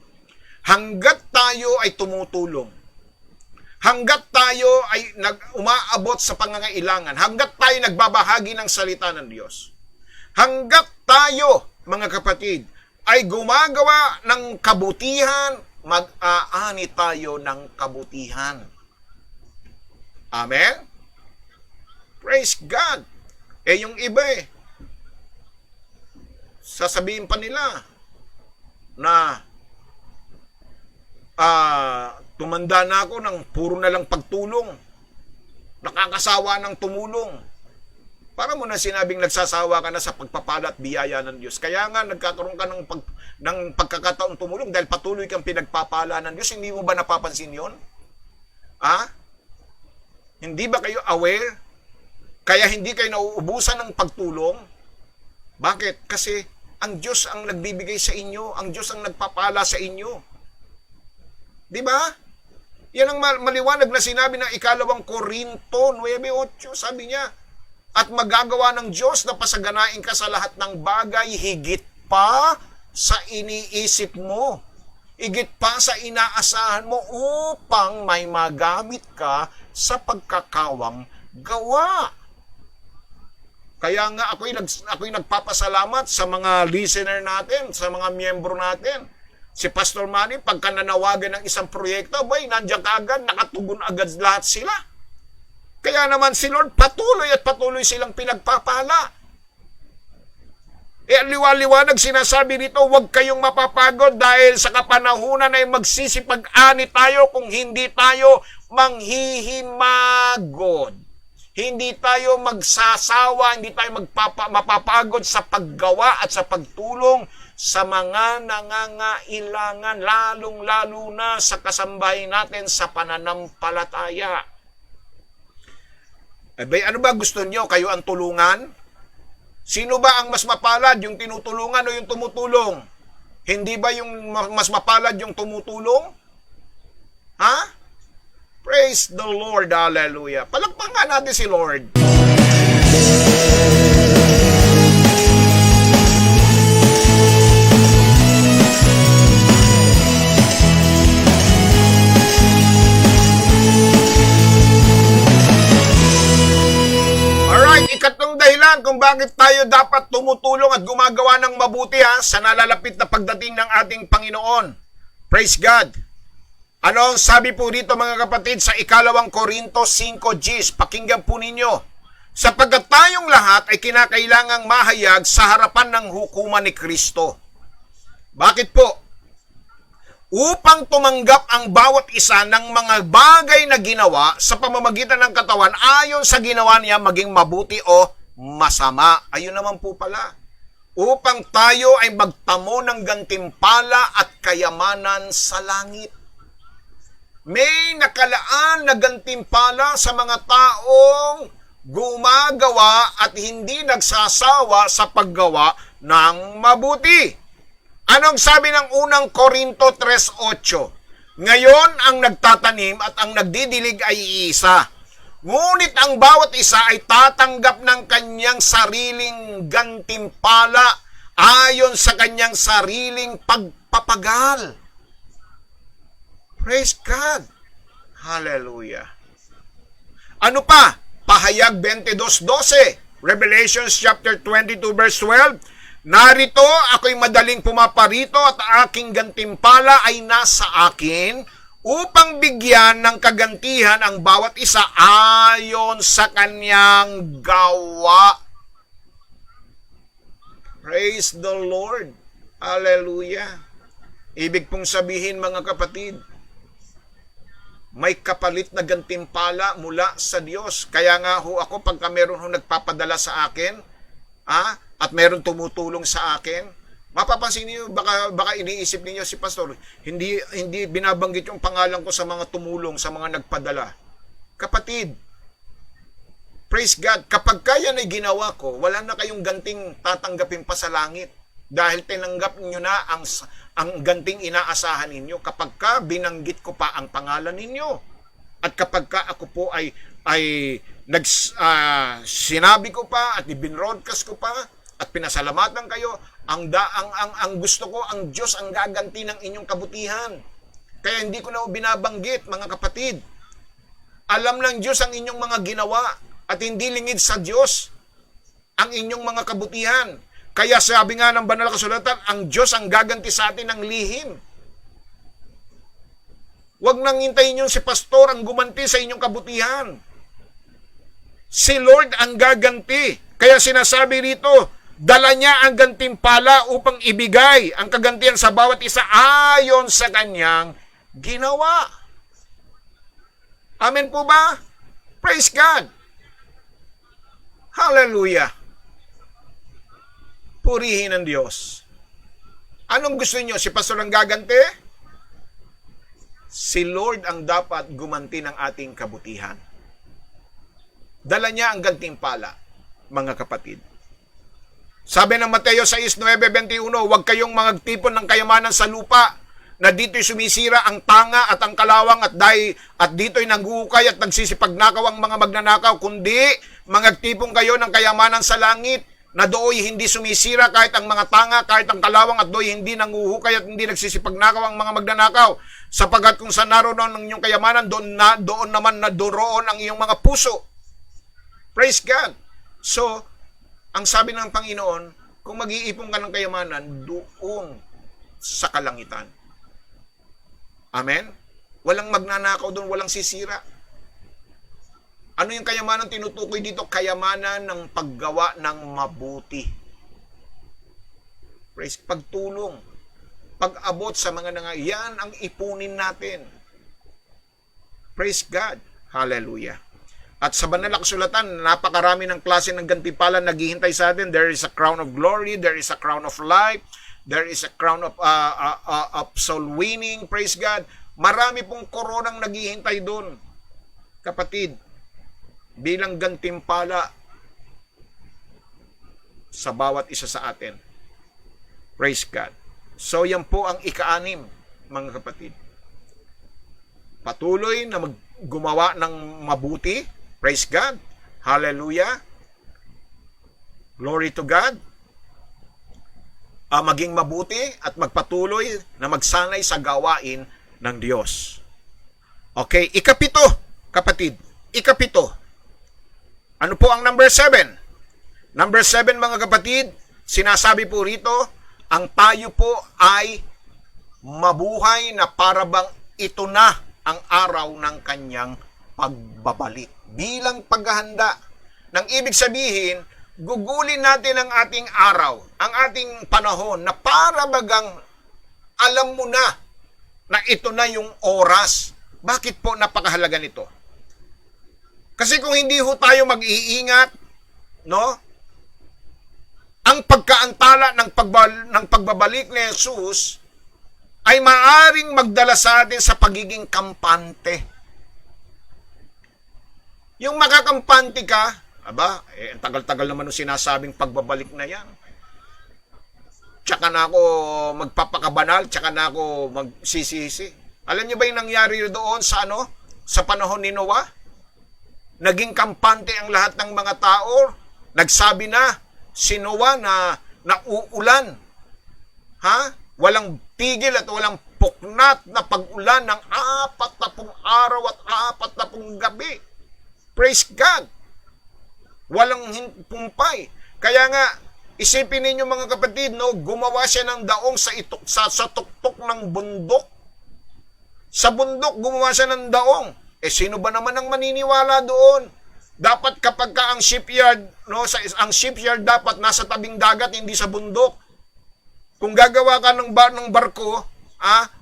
Hanggat tayo ay tumutulong, hanggat tayo ay umaabot sa pangangailangan, hanggat tayo nagbabahagi ng salita ng Diyos, hanggat tayo, mga kapatid, ay gumagawa ng kabutihan, mag-aani tayo ng kabutihan. Amen? Praise God! Yung iba sasabihin pa nila na tumanda na ako ng puro na lang pagtulong. Nakakasawa ng tumulong. Para mo na sinabing nagsasawa ka na sa pagpapala at biyaya ng Diyos. Kaya nga nagkakaroon ka ng pagkakataon tumulong dahil patuloy kang pinagpapala ng Diyos. Hindi mo ba napapansin yon? Hindi ba kayo aware? Kaya hindi kayo nauubusan ng pagtulong? Bakit? Kasi ang Diyos ang nagbibigay sa inyo. Ang Diyos ang nagpapala sa inyo. Di ba? Yan ang maliwanag na sinabi ng 2 Korinto 9:8. Sabi niya, at magagawa ng Diyos na pasaganain ka sa lahat ng bagay higit pa sa iniisip mo. Higit pa sa inaasahan mo upang may magamit ka sa pagkakawang gawa. Kaya nga ako'y nagpapasalamat sa mga listener natin, sa mga miyembro natin. Si Pastor Manny, pagka nanawagan ng isang proyekto, nandiyan agad, nakatugon agad lahat sila. Kaya naman si Lord patuloy at patuloy silang pinagpapala. Ang liwanag sinasabi dito, huwag kayong mapapagod dahil sa kapanahunan ay magsisipag-ani tayo kung hindi tayo manghihimagod. Hindi tayo magsasawa, hindi tayo mapapagod sa paggawa at sa pagtulong sa mga nangangailangan, lalong-lalo na sa kasambahay natin sa pananampalataya. Ano ba gusto nyo? Kayo ang tulungan? Sino ba ang mas mapalad? Yung tinutulungan o yung tumutulong? Hindi ba yung mas mapalad yung tumutulong? Praise the Lord, hallelujah. Palakpakan natin si Lord. Alright, ikatlong dahilan kung bakit tayo dapat tumutulong at gumagawa ng mabuti sa nalalapit na pagdating ng ating Panginoon. Praise God. Ano ang sabi po dito mga kapatid sa 2 Korinto 5:10? Pakinggan po ninyo. Sapagkat tayong lahat ay kinakailangang mahayag sa harapan ng hukuman ni Kristo. Bakit po? Upang tumanggap ang bawat isa ng mga bagay na ginawa sa pamamagitan ng katawan ayon sa ginawa niya maging mabuti o masama. Ayun naman po pala. Upang tayo ay magtamo ng gantimpala at kayamanan sa langit. May nakalaan na gantimpala sa mga taong gumagawa at hindi nagsasawa sa paggawa ng mabuti. Anong sabi ng unang Korinto 3:8? Ngayon ang nagtatanim at ang nagdidilig ay iisa. Ngunit ang bawat isa ay tatanggap ng kanyang sariling gantimpala ayon sa kanyang sariling pagpapagal. Praise God. Hallelujah. Ano pa? Pahayag 22:12. Revelations chapter 22 verse 12. Narito, ako'y madaling pumaparito at aking gantimpala ay nasa akin upang bigyan ng kagantihan ang bawat isa ayon sa kanyang gawa. Praise the Lord. Hallelujah. Ibig pong sabihin mga kapatid, may kapalit na gantimpala mula sa Diyos. Kaya nga ako, pagka meron nagpapadala sa akin, at meron tumutulong sa akin, mapapansin niyo, baka iniisip niyo si Pastor, hindi binabanggit yung pangalan ko sa mga tumulong, sa mga nagpadala. Kapatid, praise God, kapag kaya na ginawa ko, wala na kayong ganting tatanggapin pa sa langit. Dahil tinanggap niyo na ang ganting inaasahan ninyo kapag ka binanggit ko pa ang pangalan ninyo. At kapag ka ako po ay sinabi ko pa at ibinroadcast ko pa at pinasalamatan kayo, ang gusto ko, ang Diyos ang gaganti ng inyong kabutihan. Kaya hindi ko na binabanggit, mga kapatid. Alam ng Diyos ang inyong mga ginawa at hindi lingid sa Diyos ang inyong mga kabutihan. Kaya sabi nga ng banal na kasulatan, ang Diyos ang gaganti sa atin ng lihim. Huwag nang hintayin yung si pastor ang gumanti sa inyong kabutihan. Si Lord ang gaganti. Kaya sinasabi rito, dala niya ang gantimpala upang ibigay ang kagantihan sa bawat isa ayon sa kanyang ginawa. Amen po ba? Praise God. Hallelujah. Purihin ang Diyos. Anong gusto niyo? Si pastor ang gaganti? Si Lord ang dapat gumanti ng ating kabutihan. Dala niya ang gantimpala, mga kapatid. Sabi ng Mateo 6:9-21, huwag kayong magtipon ng kayamanan sa lupa, na dito'y sumisira ang tanga at ang kalawang at dito'y nanghuhukay at nagsisipagnakaw ang mga magnanakaw, kundi magtipon kayo ng kayamanan sa langit, na dooy hindi sumisira kahit ang mga tanga, kahit ang kalawang, at dooy hindi nanghuhukay at hindi nagsisipagnakaw ang mga magnanakaw. Sapagkat kung saan naroon ang inyong kayamanan, doon naman nadoroon ang iyong mga puso. Praise God. So, ang sabi ng Panginoon, kung mag-iipon ka ng kayamanan, doon sa kalangitan. Amen? Walang magnanakaw doon, walang sisira. Ano yung kayamanan tinutukoy dito? Kayamanan ng paggawa ng mabuti. Praise, pagtulong, pag-abot sa mga yan ang ipunin natin. Praise God. Hallelujah. At sa banal na kasulatan, napakarami ng klase ng gantimpala naghihintay sa atin. There is a crown of glory, there is a crown of life, there is a crown of soul winning. Praise God. Marami pong koronang naghihintay doon, kapatid, bilang gantimpala sa bawat isa sa atin. Praise God. So yan po ang ika-6, mga kapatid. Patuloy na gumawa ng mabuti. Praise God. Hallelujah. Glory to God. Maging mabuti at magpatuloy na magsanay sa gawain ng Diyos. Okay, ika-7, kapatid. Ika-7. Ano po ang number 7? Number 7, mga kapatid, sinasabi po rito, ang tayo po ay mabuhay na parabang ito na ang araw ng kanyang pagbabalik. Bilang paghahanda. Nang ibig sabihin, gugulin natin ang ating araw, ang ating panahon, na para bagang alam mo na ito na yung oras. Bakit po napakahalaga nito? Kasi kung hindi ho tayo mag-iingat, no? Ang pagkaantala ng pagbabalik ni Jesus ay maaring magdala sa atin sa pagiging kampante. Yung makakampante ka, ang tagal-tagal naman nung sinasabing pagbabalik na yan. Tsaka na ako magpapakabanal, tsaka na ako magsisisi. Alam niyo ba yung nangyari doon sa sa panahon ni Noah? Naging kampante ang lahat ng mga tao. Nagsabi na si Noah na uulan. Walang tigil at walang puknat na pag-ulan ng 40 araw at 40 gabi. Praise God. Walang pumpay. Kaya nga, isipin ninyo mga kapatid, gumawa siya ng daong sa tuktok ng bundok. Sa bundok, gumawa siya ng daong. Sino ba naman ang maniniwala doon? Dapat kapag ka ang shipyard, ang shipyard dapat nasa tabing dagat, hindi sa bundok. Kung gagawa ka ng barko,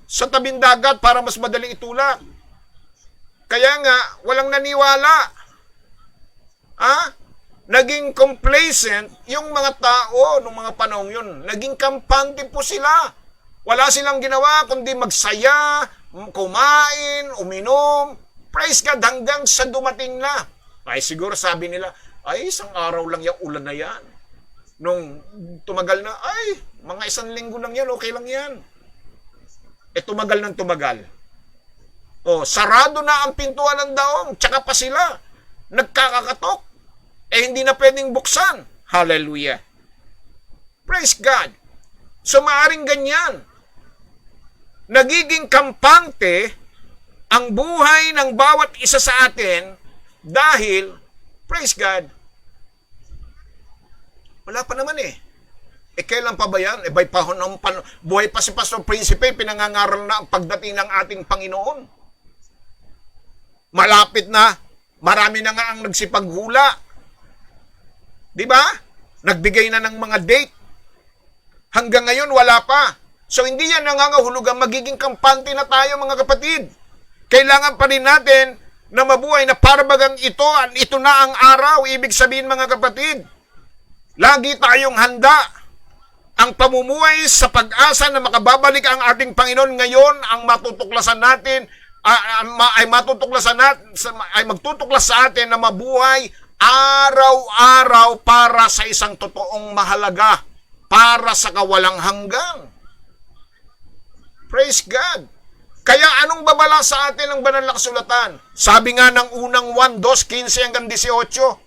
sa tabing dagat para mas madaling itulak. Kaya nga, walang naniwala. Naging complacent yung mga tao noong mga panahon yun. Naging kampante po sila. Wala silang ginawa kundi magsaya, kumain, uminom. Praise God, hanggang sa dumating na. Ay siguro sabi nila, ay isang araw lang yung ulan na yan. Nung tumagal na, ay mga 1 linggo lang yan, okay lang yan. Tumagal ng tumagal. Sarado na ang pintuan ng daong, tsaka pa sila nagkakakatok. Hindi na pwedeng buksan. Hallelujah. Praise God. So maaring ganyan. Nagiging kampante ang buhay ng bawat isa sa atin dahil, praise God, wala pa naman eh. Kailan pa ba yan? By buhay pa si Pastor Prinsipe, pinangangaral na ang pagdating ng ating Panginoon. Malapit na, marami na nga ang nagsipaghula. Di ba? Nagbigay na ng mga date. Hanggang ngayon, wala pa. So, hindi yan nangangahulugang magiging kampante na tayo, mga kapatid. Kailangan pa rin natin na mabuhay na parabagang ito na ang araw. Ibig sabihin, mga kapatid, lagi tayong handa. Ang pamumuhay sa pag-asa na makababalik ang ating Panginoon ngayon, ang matutuklasan natin, ay magtutuklas sa atin na mabuhay araw-araw para sa isang totoong mahalaga, para sa kawalang hanggang. Praise God. Kaya anong babala sa atin ng banal na kasulatan? Sabi nga ng unang 1:2:15 hanggang 18.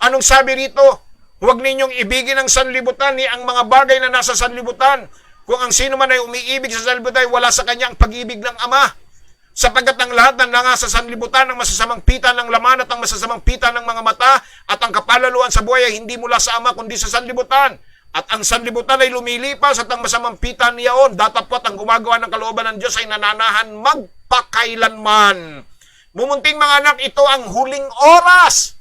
Anong sabi rito? Huwag ninyong ibigin ang sanlibutan ni ang mga bagay na nasa sanlibutan. Kung ang sino man ay umiibig sa sanlibutan, wala sa kanya ang pag-ibig ng Ama. Sapagkat ang lahat ng nasa sanlibutan, ang masasamang pita ng laman at ang masasamang pita ng mga mata at ang kapalaluan sa buhay ay hindi mula sa Ama kundi sa sanlibutan. At ang sanlibutan ay lumilipas at ang masamang pita niyaon, datapot ang gumagawa ng kalooban ng Diyos ay nananahan magpakailanman. Mumunting mga anak, ito ang huling oras.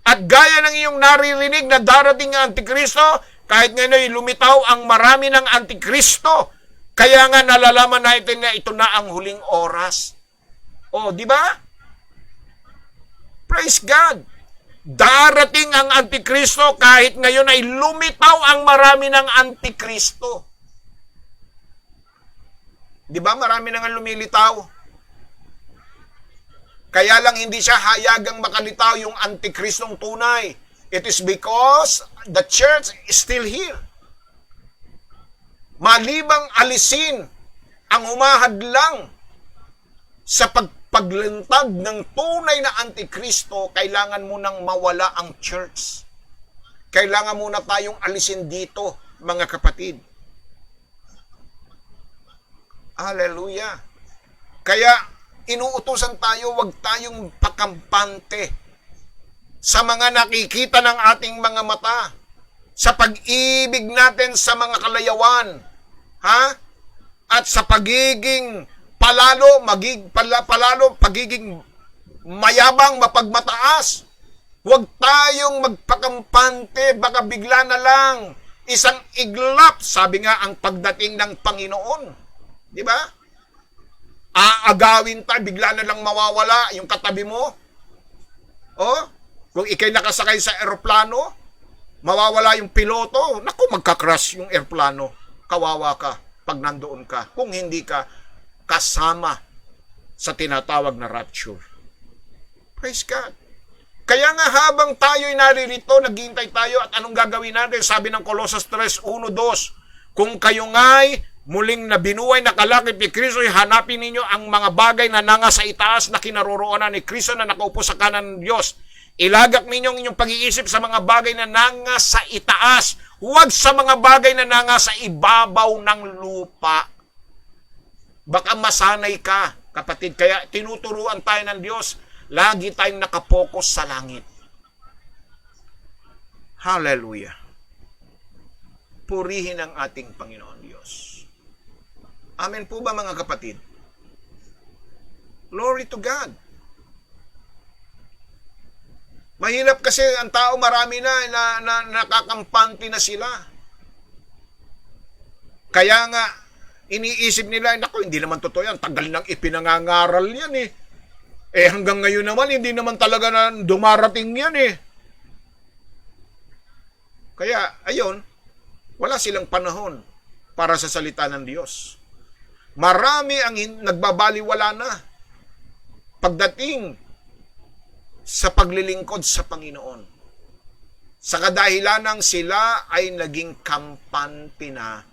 At gaya ng iyong naririnig na darating ang Antikristo, kahit ngayon ay lumitaw ang marami ng Antikristo, kaya nga nalalaman natin na ito na ang huling oras. O, di ba? Praise God. Darating ang Antikristo kahit ngayon ay lumitaw ang marami ng Antikristo. Di ba? Marami na nga lumilitaw. Kaya lang hindi siya hayagang makalitaw yung Antikristong tunay. It is because the church is still here. Malibang alisin ang humahadlang sa paglantad ng tunay na Antikristo, kailangan munang mawala ang church. Kailangan muna tayong alisin dito, mga kapatid. Hallelujah. Kaya, inuutusan tayo, wag tayong pakampante sa mga nakikita ng ating mga mata, sa pag-ibig natin sa mga kalayawan, at sa pagiging pagiging mayabang, mapagmataas. Huwag tayong magpakampante, baka bigla na lang isang iglap, sabi nga ang pagdating ng Panginoon. Di ba? Aagawin tayo, bigla na lang mawawala yung katabi mo. Kung ikay nakasakay sa eroplano, mawawala yung piloto, naku, magka-crash yung eroplano. Kawawa ka pag nandoon ka, kung hindi ka kasama sa tinatawag na rapture. Praise God. Kaya nga habang tayo'y naririto, naghihintay tayo, at anong gagawin natin? Sabi ng Colossus 3:1-2, kung kayo nga'y muling na binuhay na kalakip ni Kristo, hanapin ninyo ang mga bagay na nasa itaas na kinaroroonan ni Kristo na nakaupo sa kanan ng Diyos. Ilagak ninyo ang inyong pag-iisip sa mga bagay na nasa itaas, huwag sa mga bagay na nasa ibabaw ng lupa. Baka masanay ka, kapatid. Kaya tinuturuan tayo ng Diyos, lagi tayong nakapokus sa langit. Hallelujah. Purihin ang ating Panginoon Diyos. Amen po ba, mga kapatid? Glory to God. Mahirap kasi ang tao, marami na nakakampante na sila. Kaya nga, iniisip nila, naku, hindi naman totoo yan. Tagal nang ipinangangaral yan eh. Hanggang ngayon naman, hindi naman talaga na dumarating yan eh. Kaya, ayun, wala silang panahon para sa salita ng Diyos. Marami ang nagbabaliwala na pagdating sa paglilingkod sa Panginoon. Sa kadahilanang sila ay naging kampante na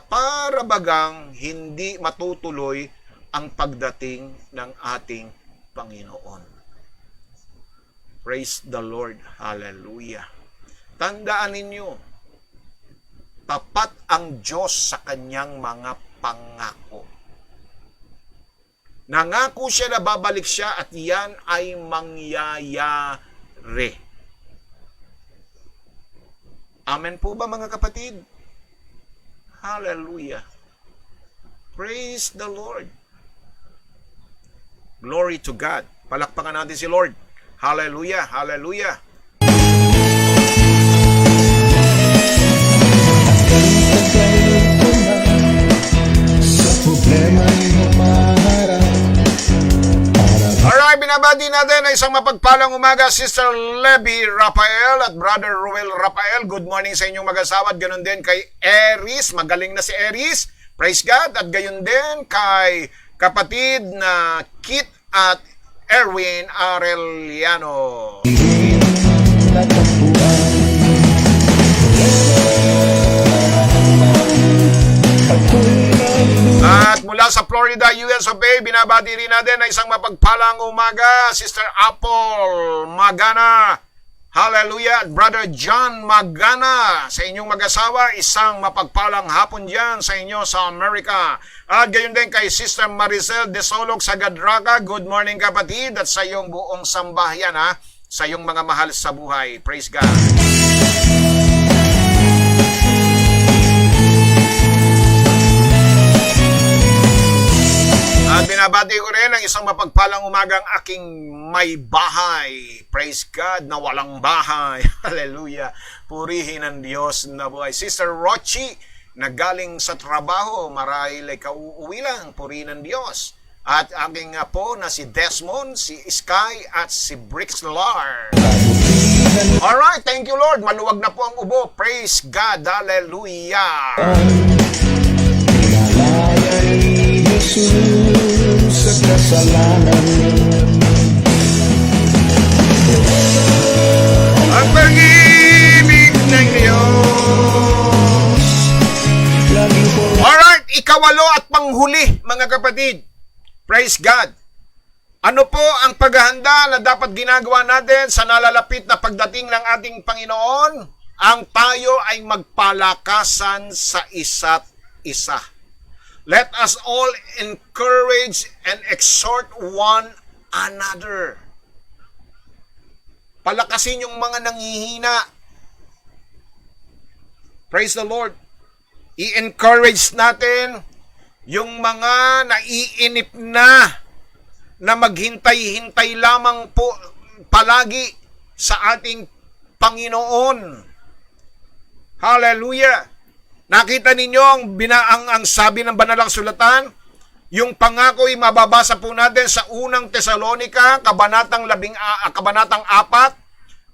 para bagang hindi matutuloy ang pagdating ng ating Panginoon. Praise the Lord. Hallelujah. Tandaan ninyo, tapat ang Diyos sa kanyang mga pangako. Nangako siya na babalik siya at yan ay mangyayari. Amen po ba mga kapatid? Hallelujah. Praise the Lord. Glory to God. Palakpakan natin si Lord. Hallelujah. Hallelujah. Alright, binabati natin na isang mapagpalang umaga, Sister Levy Rafael at Brother Ruel Rafael. Good morning sa inyong mag-asawa at ganoon din kay Eris. Magaling na si Eris. Praise God. At gayon din kay kapatid na Kit at Erwin Arellano. At mula sa Florida, US of A, binabati rin natin na isang mapagpalang umaga, Sister Apple Magana. Hallelujah. At Brother John Magana, sa inyong mag-asawa, isang mapagpalang hapon dyan sa inyo sa Amerika. At gayon din kay Sister Maricel Desolog sa Gadraga. Good morning kapatid at sa iyong buong sambahayan ha, sa iyong mga mahal sa buhay. Praise God. At binabati ko rin ang isang mapagpalang umagang aking may bahay. Praise God na walang bahay. Hallelujah. Purihin ang Diyos na buhay. Sister Rochi, na galing sa trabaho, marahil ay kauuwi lang. Purihin ang Diyos. At aking po na si Desmond, si Sky, at si Brixlar. Alright, thank you Lord. Maluwag na po ang ubo. Praise God. Hallelujah. Jesus sa kasalanan. Ang pag-ibig ng Diyos. Alright, ikawalo at panghuli mga kapatid. Praise God. Ano po ang paghahanda na dapat ginagawa natin sa nalalapit na pagdating ng ating Panginoon? Ang tayo ay magpalakasan sa isa't isa. Let us all encourage and exhort one another. Palakasin yung mga nanghihina. Praise the Lord. I-encourage natin yung mga naiinip na maghintay-hintay lamang po palagi sa ating Panginoon. Hallelujah. Nakita ninyo ang sabi ng banalang sulatan, yung pangako ay mababasa po natin sa unang Tesalonica, kabanatang 4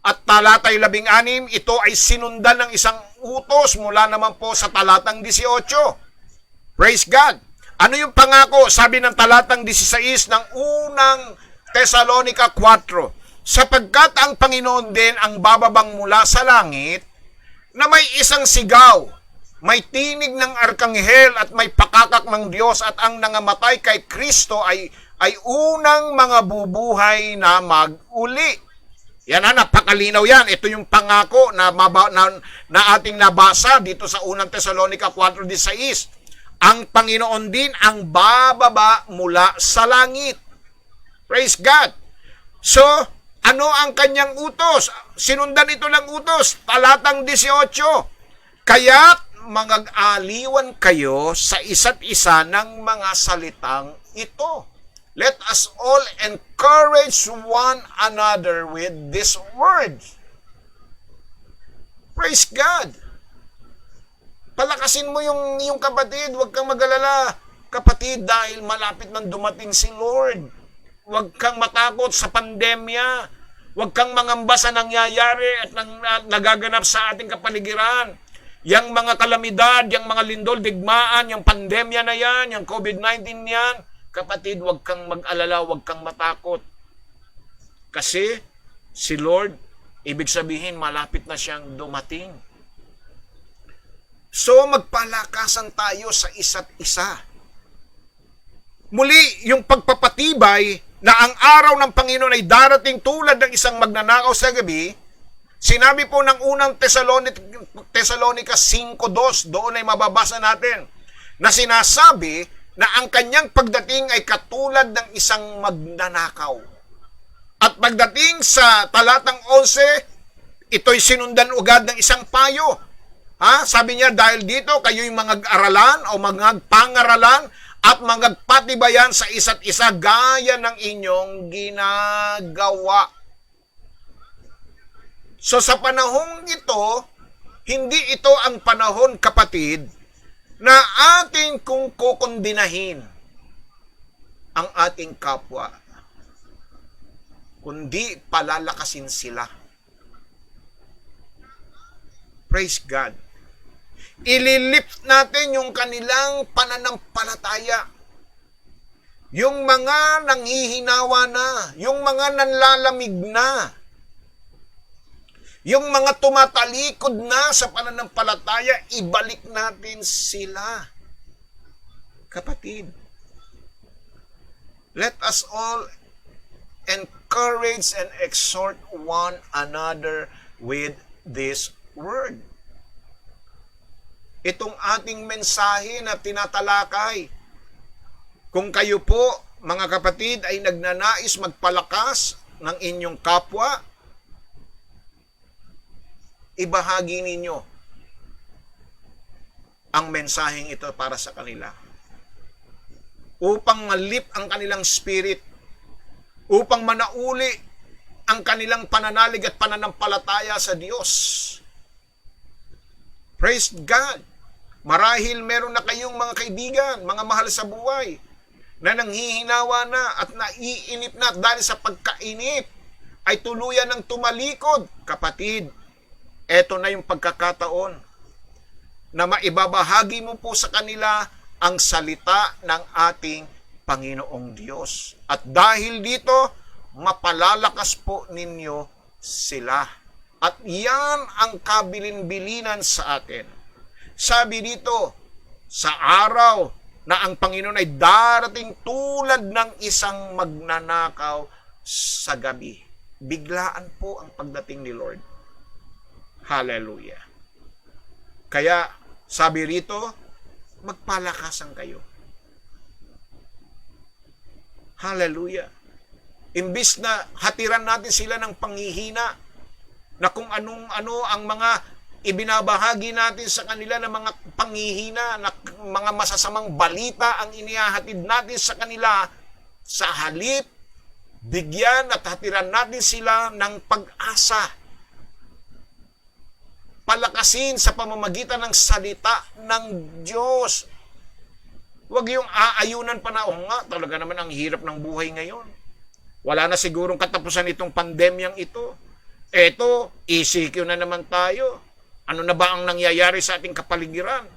at talatay 16. Ito ay sinundan ng isang utos mula naman po sa talatang 18. Praise God! Ano yung pangako? Sabi ng talatang 16 ng unang Tesalonica 4, sapagkat ang Panginoon din ang bababang mula sa langit na may isang sigaw, may tinig ng arkanghel at may pakakak ng Diyos at ang nangamatay kay Kristo ay unang mga bubuhay na mag-uli. Yan napakalinaw yan. Ito yung pangako na ating nabasa dito sa unang Tesalonica 4:16. Ang Panginoon din ang bababa mula sa langit. Praise God. So, ano ang kanyang utos? Sinundan ito ng utos. Talatang 18. Kaya't mag-aliwan kayo sa isa't isa ng mga salitang ito. Let us all encourage one another with this word. Praise God. Palakasin mo yung kapatid. Huwag kang mag-alala, kapatid, dahil malapit nang dumating si Lord. Huwag kang matakot sa pandemya. Huwag kang mangamba sa nangyayari at nagaganap sa ating kapaligiran. Yang mga kalamidad, yang mga lindol, digmaan, yung pandemya na yan, yung COVID-19 yan, kapatid, huwag kang mag-alala, huwag kang matakot. Kasi si Lord, ibig sabihin, malapit na siyang dumating. So, magpalakasan tayo sa isa't isa. Muli, yung pagpapatibay na ang araw ng Panginoon ay darating tulad ng isang magnanakaw sa gabi, sinabi po ng unang Thessalonica 5:2, doon ay mababasa natin na sinasabi na ang kanyang pagdating ay katulad ng isang magnanakaw. At pagdating sa talatang 11, ito'y sinundan ugad ng isang payo. Sabi niya, dahil dito kayo'y mangag-aralan o mangag-pangaralan at mangagpatibayan sa isa't isa gaya ng inyong ginagawa. So sa panahong ito, hindi ito ang panahon, kapatid, na ating kung kukondinahin ang ating kapwa, kundi palalakasin sila. Praise God. Ililift natin yung kanilang pananampalataya. Yung mga nanghihinawa na, yung mga nanlalamig na, yung mga tumatalikod na sa pananampalataya, ibalik natin sila. Kapatid, let us all encourage and exhort one another with this word. Itong ating mensahe na tinatalakay, kung kayo po, mga kapatid, ay nagnanais magpalakas ng inyong kapwa, ibahagi ninyo ang mensaheng ito para sa kanila. Upang malip ang kanilang spirit, upang manauli ang kanilang pananalig at pananampalataya sa Diyos. Praise God! Marahil meron na kayong mga kaibigan, mga mahal sa buhay, na nanghihinawa na at naiinip na dahil sa pagkainip ay tuluyan ng tumalikod. Kapatid, eto na yung pagkakataon na maibabahagi mo po sa kanila ang salita ng ating Panginoong Diyos. At dahil dito, mapalalakas po ninyo sila. At yan ang kabilin-bilinan sa atin. Sabi dito, sa araw na ang Panginoon ay darating tulad ng isang magnanakaw sa gabi. Biglaan po ang pagdating ni Lord. Hallelujah. Kaya, sabi rito, magpalakasan kayo. Hallelujah. Imbis na hatiran natin sila ng panghihina, na kung anong-ano ang mga ibinabahagi natin sa kanila ng mga panghihina, na mga masasamang balita ang inihahatid natin sa kanila, sa halip, bigyan at hatiran natin sila ng pag-asa. Palakasin sa pamamagitan ng salita ng Diyos. Huwag yung aayunan pa na, nga, talaga naman ang hirap ng buhay ngayon. Wala na sigurong katapusan itong pandemyang ito. Eto, ECQ na naman tayo. Ano na ba ang nangyayari sa ating kapaligiran?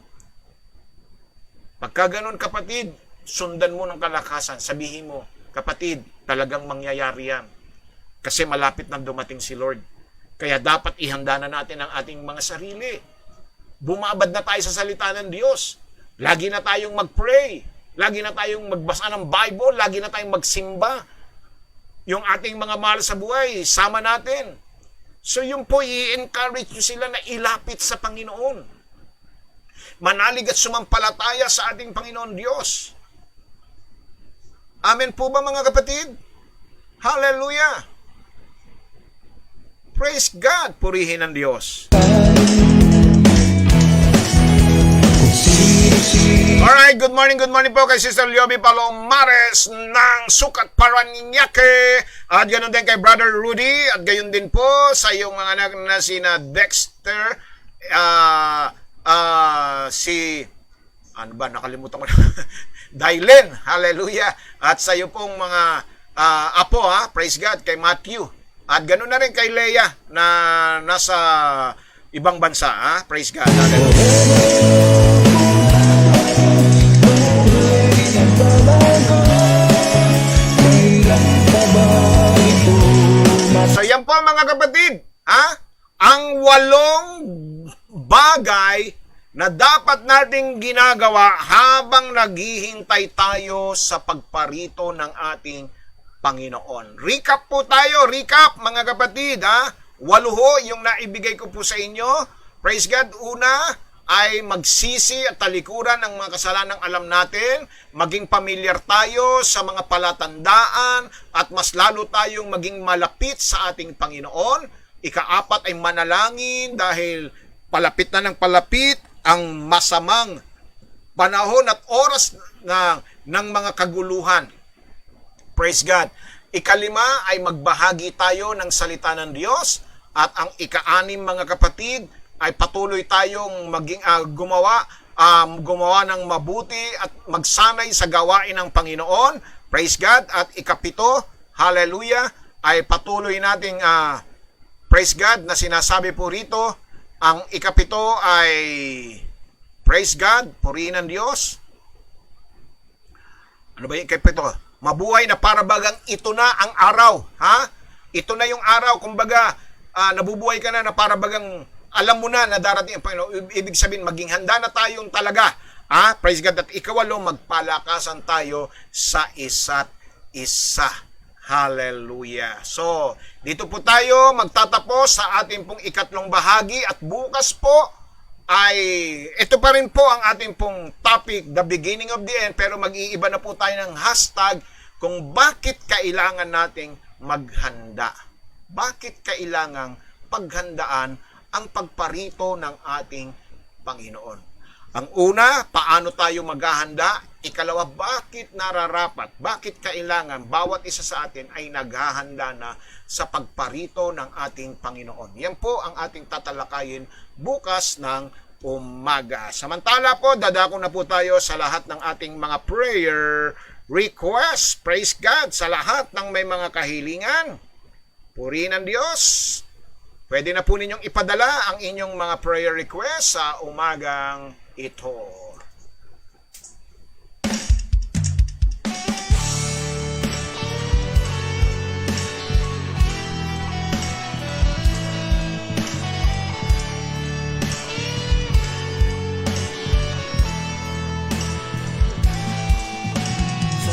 Pagka ganun, kapatid, sundan mo ng kalakasan. Sabihin mo, kapatid, talagang mangyayari yan. Kasi malapit na dumating si Lord. Kaya dapat ihanda na natin ang ating mga sarili. Bumabad na tayo sa salita ng Diyos. Lagi na tayong mag-pray. Lagi na tayong magbasa ng Bible. Lagi na tayong magsimba. Yung ating mga mahal sa buhay, sama natin. So yung po, i-encourage nyo sila na ilapit sa Panginoon. Manalig at sumampalataya sa ating Panginoon Diyos. Amen po ba, mga kapatid? Hallelujah! Praise God! Purihin ang Diyos. Alright, good morning po kay Sister Lioby Palomares ng Sukat Paranaque. At ganoon din kay Brother Rudy. At gayon din po sa iyong mga anak na sina Dexter, ano ba, nakalimutan ko na. Dylan, hallelujah. At sa iyo pong mga apo, praise God, kay Matthew. At ganoon na rin kay Leia na nasa ibang bansa, praise God, hallelujah. So yan po, mga kapatid, ang 8 bagay na dapat nating ginagawa habang naghihintay tayo sa pagparito ng ating Panginoon. Recap po tayo, recap mga kapatid, 8 yung naibigay ko po sa inyo Praise God, una ay magsisi at talikuran ng mga kasalanang alam natin, maging pamilyar tayo sa mga palatandaan at mas lalo tayong maging malapit sa ating Panginoon. Ikaapat ay manalangin dahil palapit na ng palapit ang masamang panahon at oras ng mga kaguluhan. Praise God. Ikalima ay magbahagi tayo ng salita ng Diyos at ang ika-anim mga kapatid ay patuloy tayong gumawa ng mabuti at magsanay sa gawain ng Panginoon. Praise God. At ikapito, hallelujah, ay patuloy nating praise God na sinasabi po rito. Ang ikapito ay praise God, purihin ang Diyos. Ano ba yung ikapito? Mabuhay na para bagang ito na ang araw. Ha? Ito na yung araw. Kumbaga, nabubuhay ka na para bagang alam mo na darating ang Panginoon. Ibig sabihin, maging handa na tayong talaga. Praise God. At ikawalo, magpalakasan tayo sa isa't isa. Hallelujah. So, dito po tayo magtatapos sa ating pong ikatlong bahagi at bukas po ay ito pa rin po ang ating pong topic, the beginning of the end, pero mag-iiba na po tayo ng hashtag kung bakit kailangan nating maghanda. Bakit kailangang paghandaan ang pagparito ng ating Panginoon. Ang una, paano tayo maghahanda? Ikalawa, bakit nararapat? Bakit kailangan bawat isa sa atin ay naghahanda na sa pagparito ng ating Panginoon? Yan po ang ating tatalakayin bukas ng umaga. Samantala po, dadako na po tayo sa lahat ng ating mga prayer requests. Praise God sa lahat ng may mga kahilingan. Purihin ang Diyos. Pwede na po ninyong ipadala ang inyong mga prayer requests sa umagang ito.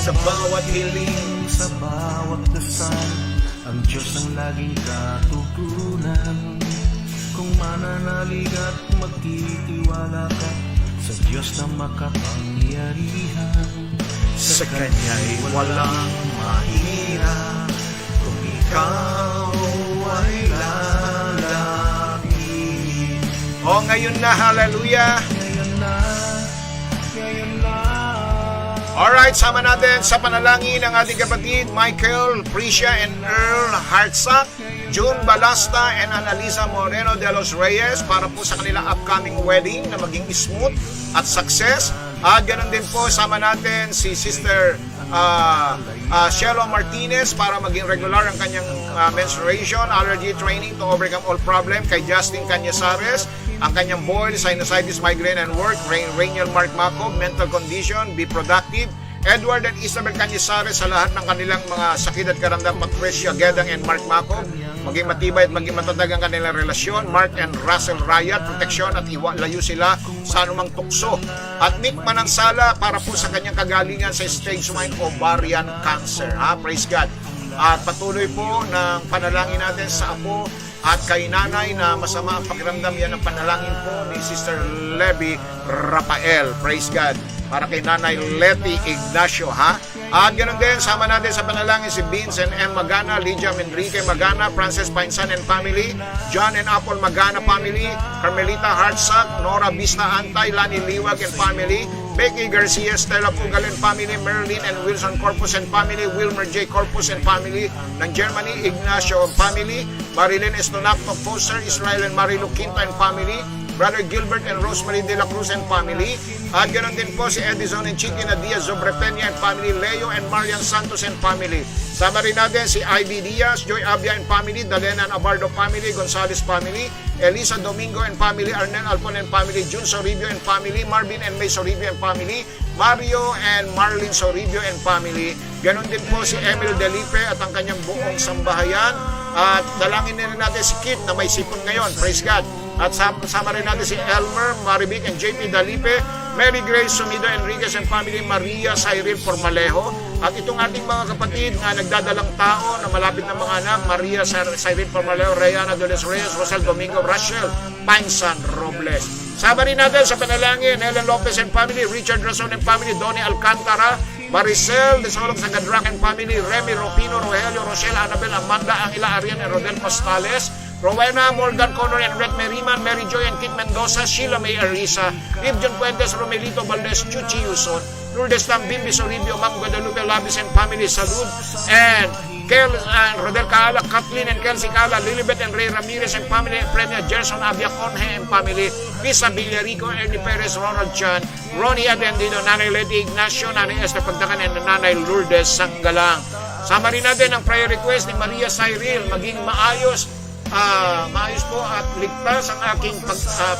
Sa bawat hiling, sa bawat dasal, ang Diyos ang laging katugunan. Kung mananalig at magtitiwala ka sa Diyos na makapangyarihan, sa Kanya'y walang mahirap kung ikaw ay lalapit. O ngayon na, hallelujah! ngayon na, ngayon na. Alright, sama natin sa panalangin ng ating kapatid Michael, Priscia, and Earl Hartsack, June Balasta, and Annalisa Moreno de los Reyes para po sa kanilang upcoming wedding na maging smooth at success. At ganun din po, sama natin si Sister Shelo Martinez para maging regular ang kanyang menstruation, allergy training to overcome all problem. Kay Justin Canyasares, ang kanyang boil, sinusitis, migraine, and work. Rainiel Mark Macob, mental condition, be productive. Edward and Isabel Canyasares sa lahat ng kanilang mga sakit at karamdam. Patricia Gedang and Mark Macob, maging matibay at maging matatag ang kanilang relasyon. Mark and Russell Rayat, proteksyon at layo sila sa anumang tukso. At Nick Manansala para po sa kanyang kagalingan sa stage 1 ovarian cancer. Praise God. At patuloy po ng panalangin natin sa apo at kay nanay na masama ang pakiramdam. Yan ang panalangin po ni Sister Levy Rafael. Praise God. Para kay Nanay Letty Ignacio, At ganoon din, sama natin sa panalangin si Vincent M. Magana, Lydia Enrique Magana, Frances Painsan and family, John and Apple Magana family, Carmelita Hartsack, Nora Vista Antay, Lani Liwag and family, Becky Garcia, Stella Pugal and family, Merlin and Wilson Corpus and family, Wilmer J. Corpus and family, ng Germany, Ignacio family, Marilyn Estonacto Foster, Israel and Marilu Quinta and family, Brother Gilbert and Rosemary de la Cruz and family. At ganoon din po si Edison and Chiquina Diaz Zobrepeña and family, Leo and Marian Santos and family. Sama rin natin si Ivy Diaz, Joy Abia and family, Dalena and Abardo family, Gonzales family, Elisa Domingo and family, Arnel Alpon and family, June Soribio and family, Marvin and May Soribio and family, Mario and Marlene Soribio and family. Ganon din po si Emil Delipe at ang kanyang buong sambahayan. At dalangin na rin natin si Kit na may sipon ngayon. Praise God. At sama rin natin si Elmer, Marivic, and JP Dalipe, Mary Grace Sumido Enriquez and family, Maria Cyril Formalejo. At itong ating mga kapatid na nagdadalang tao na malapit ng mga anak, Maria Cyril Formalejo, Rayana Doles Reyes, Rosel Domingo, Rachel Painsan Robles. Sama rin natin sa panalangin, Helen Lopez and family, Richard Rason and family, Donnie Alcantara, Maricel de Solong sa Gadrak and family, Remy Ropino, Rogelio, Rochelle, Annabel, Amanda, Angela Arian, and Rodel Postales, Rowena, Morgan Connor, and Red Merriman, Mary Joy and Kit Mendoza, Sheila May Arisa, Ibjon Puentes, Romelito Valdez, Chuchi Yuson, Lourdes Lam, Bimbi Soribio, Ma'am Guadalupe Labis and family, Salud, and Rodel Kaala, Kathleen and Kelsey Kaala, Lilibet and Ray Ramirez and family, Premier Gerson Abia Conhe and family, Pisa Villarico, Ernie Perez, Ronald Chan, Ronnie Atendido, Nanay Leti Ignacio, Nanay Esther Pagdakan, and Nanay Lourdes Sanggalang. Sama rin natin ang prayer request ni Maria Cyril, maging maayos po at ligtas ang aking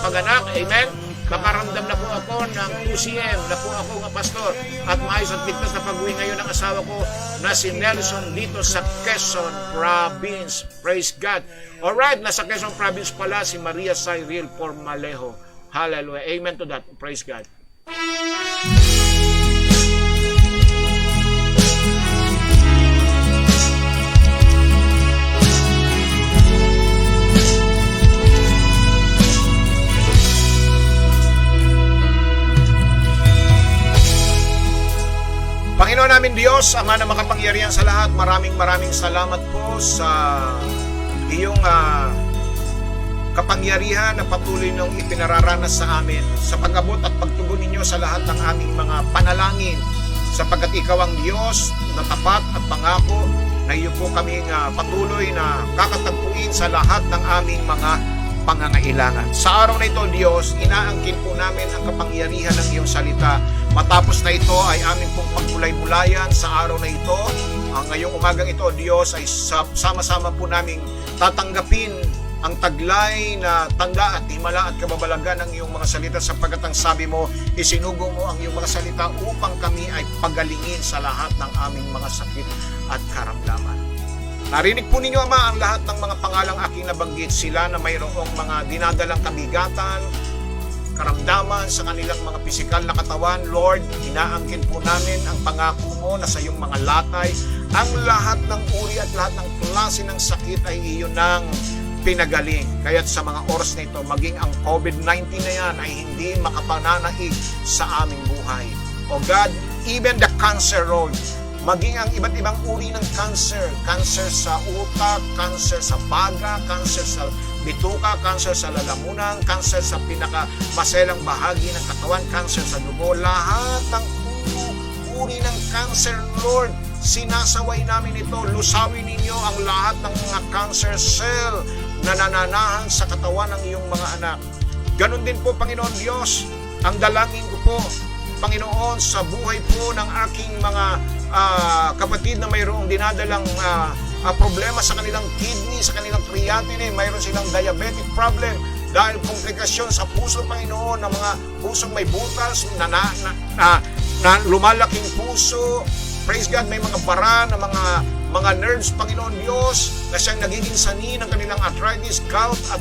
pag-anak. Amen. Makaramdam na po ako ng 2cm na po ako nga pastor at maayos at ligtas na pag-uwi ngayon ng asawa ko na si Nelson dito sa Quezon Province. Praise God. Alright, nasa Quezon Province pala si Maria Cyril Formalejo. Hallelujah. Amen to that. Praise God. Panginoon namin Diyos, Ama na makapangyarihan sa lahat, maraming salamat po sa iyong kapangyarihan na patuloy niyong ipinararanas sa amin sa pag-abot at pagtugon ninyo sa lahat ng aming mga panalangin, sapagkat ikaw ang Diyos na tapat at pangako na iyo po kaming patuloy na kakatagpuin sa lahat ng aming mga pangangailangan. Sa araw na ito, Diyos, inaangkin po namin ang kapangyarihan ng iyong salita. Matapos na ito ay aming pong pagbulay-bulayan sa araw na ito. Ngayong umagang ito, Diyos, ay sama-sama po namin tatanggapin ang taglay na tanda at himala at kababalagan ng iyong mga salita, sapagkat ang sabi mo, isinugo mo ang iyong mga salita upang kami ay pagalingin sa lahat ng aming mga sakit at karamdaman. Narinig po ninyo, Ama, ang lahat ng mga pangalang aking nabanggit, sila na mayroong mga dinadalang kabigatan, karamdaman sa kanilang mga pisikal na katawan. Lord, inaangkin po namin ang pangako mo na sa iyong mga latay, ang lahat ng uri at lahat ng klase ng sakit ay iyo nang pinagaling. Kaya't sa mga oras na ito, maging ang COVID-19 na yan ay hindi makapananaig sa aming buhay. O God, even the cancer, Lord, maging ang iba't ibang uri ng cancer, cancer sa utak, cancer sa baga, cancer sa bituka, cancer sa lalamunan, cancer sa pinakamaselang bahagi ng katawan, cancer sa dugo, lahat ng uri ng cancer, Lord, sinasaway namin ito. Lusawin ninyo ang lahat ng mga cancer cell na nananahan sa katawan ng iyong mga anak. Ganon din po, Panginoon Diyos, ang dalangin ko po, Panginoon, sa buhay po ng aking mga kapatid na mayroong dinadalang problema sa kanilang kidney, sa kanilang creatinine, mayroon silang diabetic problem dahil komplikasyon sa puso, Panginoon, ng mga pusong may butas na lumalaking puso. Praise God, may mga bara na mga nerves, Panginoon Diyos, na siyang nagiging sani ng kanilang arthritis, gout, at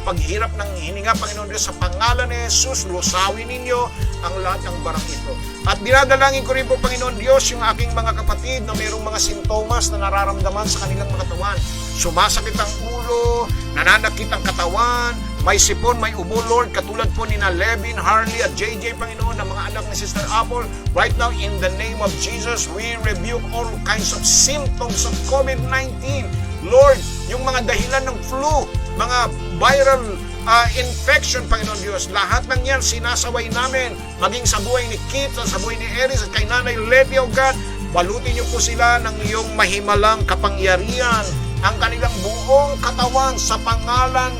paghirap ng hininga, Panginoon Diyos, sa pangalan ni Jesus, lusawin ninyo ang lahat ng barang ito. At dinadalangin ko rin po, Panginoon Diyos, yung aking mga kapatid na mayroong mga sintomas na nararamdaman sa kanilang mga katawan. Sumasakit ang ulo, nananakit ang katawan, may sipon, may ubo, Lord, katulad po ni Levin, Harley, at JJ, Panginoon, ng mga anak ni Sister Apple. Right now, in the name of Jesus, we rebuke all kinds of symptoms of COVID-19. Lord, yung mga dahilan ng flu, mga viral infection, Panginoon Diyos, lahat ng yan sinasaway namin, maging sa buhay ni Kit, sa buhay ni Eris, at kay Nanay Leti, O God, balutin niyo po sila ng iyong mahimalang kapangyarihan, ang kanilang buong katawan sa pangalan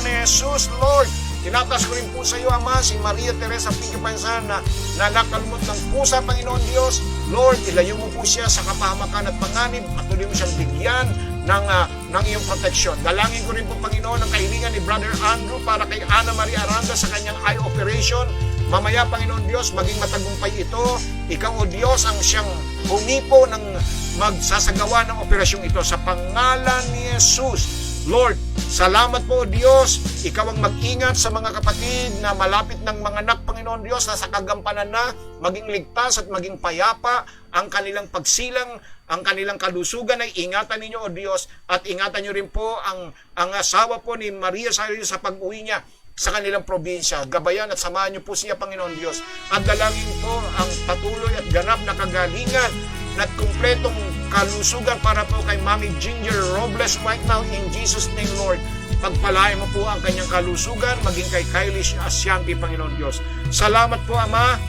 ni Jesus, Lord. Tinatas ko rin po sa iyo, Ama, si Maria Teresa Pinky Pansan na nakalumot ng pusa, Panginoon Diyos. Lord, ilayo mo po siya sa kapahamakan at panganib, patuloy mo siyang bigyan ng iyong proteksyon. Dalangin ko rin po, Panginoon, ang kahilingan ni Brother Andrew para kay Ana Maria Aranda sa kanyang eye operation. Mamaya, Panginoon Diyos, maging matagumpay ito. Ikaw, O Diyos, ang siyang humipo ng magsasagawa ng operasyong ito sa pangalan ni Jesus. Lord, salamat po, Diyos. Ikaw ang mag-ingat sa mga kapatid na malapit ng mga anak, Panginoon Diyos, na sa kagampanan na maging ligtas at maging payapa ang kanilang pagsilang, ang kanilang kalusugan ay ingatan ninyo, O Diyos, at ingatan nyo rin po ang asawa po ni Maria Cyrus sa pag-uwi niya sa kanilang probinsya. Gabayan at samahan niyo po siya, Panginoon Diyos. At dalangin po ang patuloy at ganap na kagalingan at kumpletong kalusugan para po kay Mami Ginger Robles right now in Jesus' name, Lord. Pagpalain mo po ang kanyang kalusugan, maging kay Kylie Asyanti, Panginoon Diyos. Salamat po, Ama,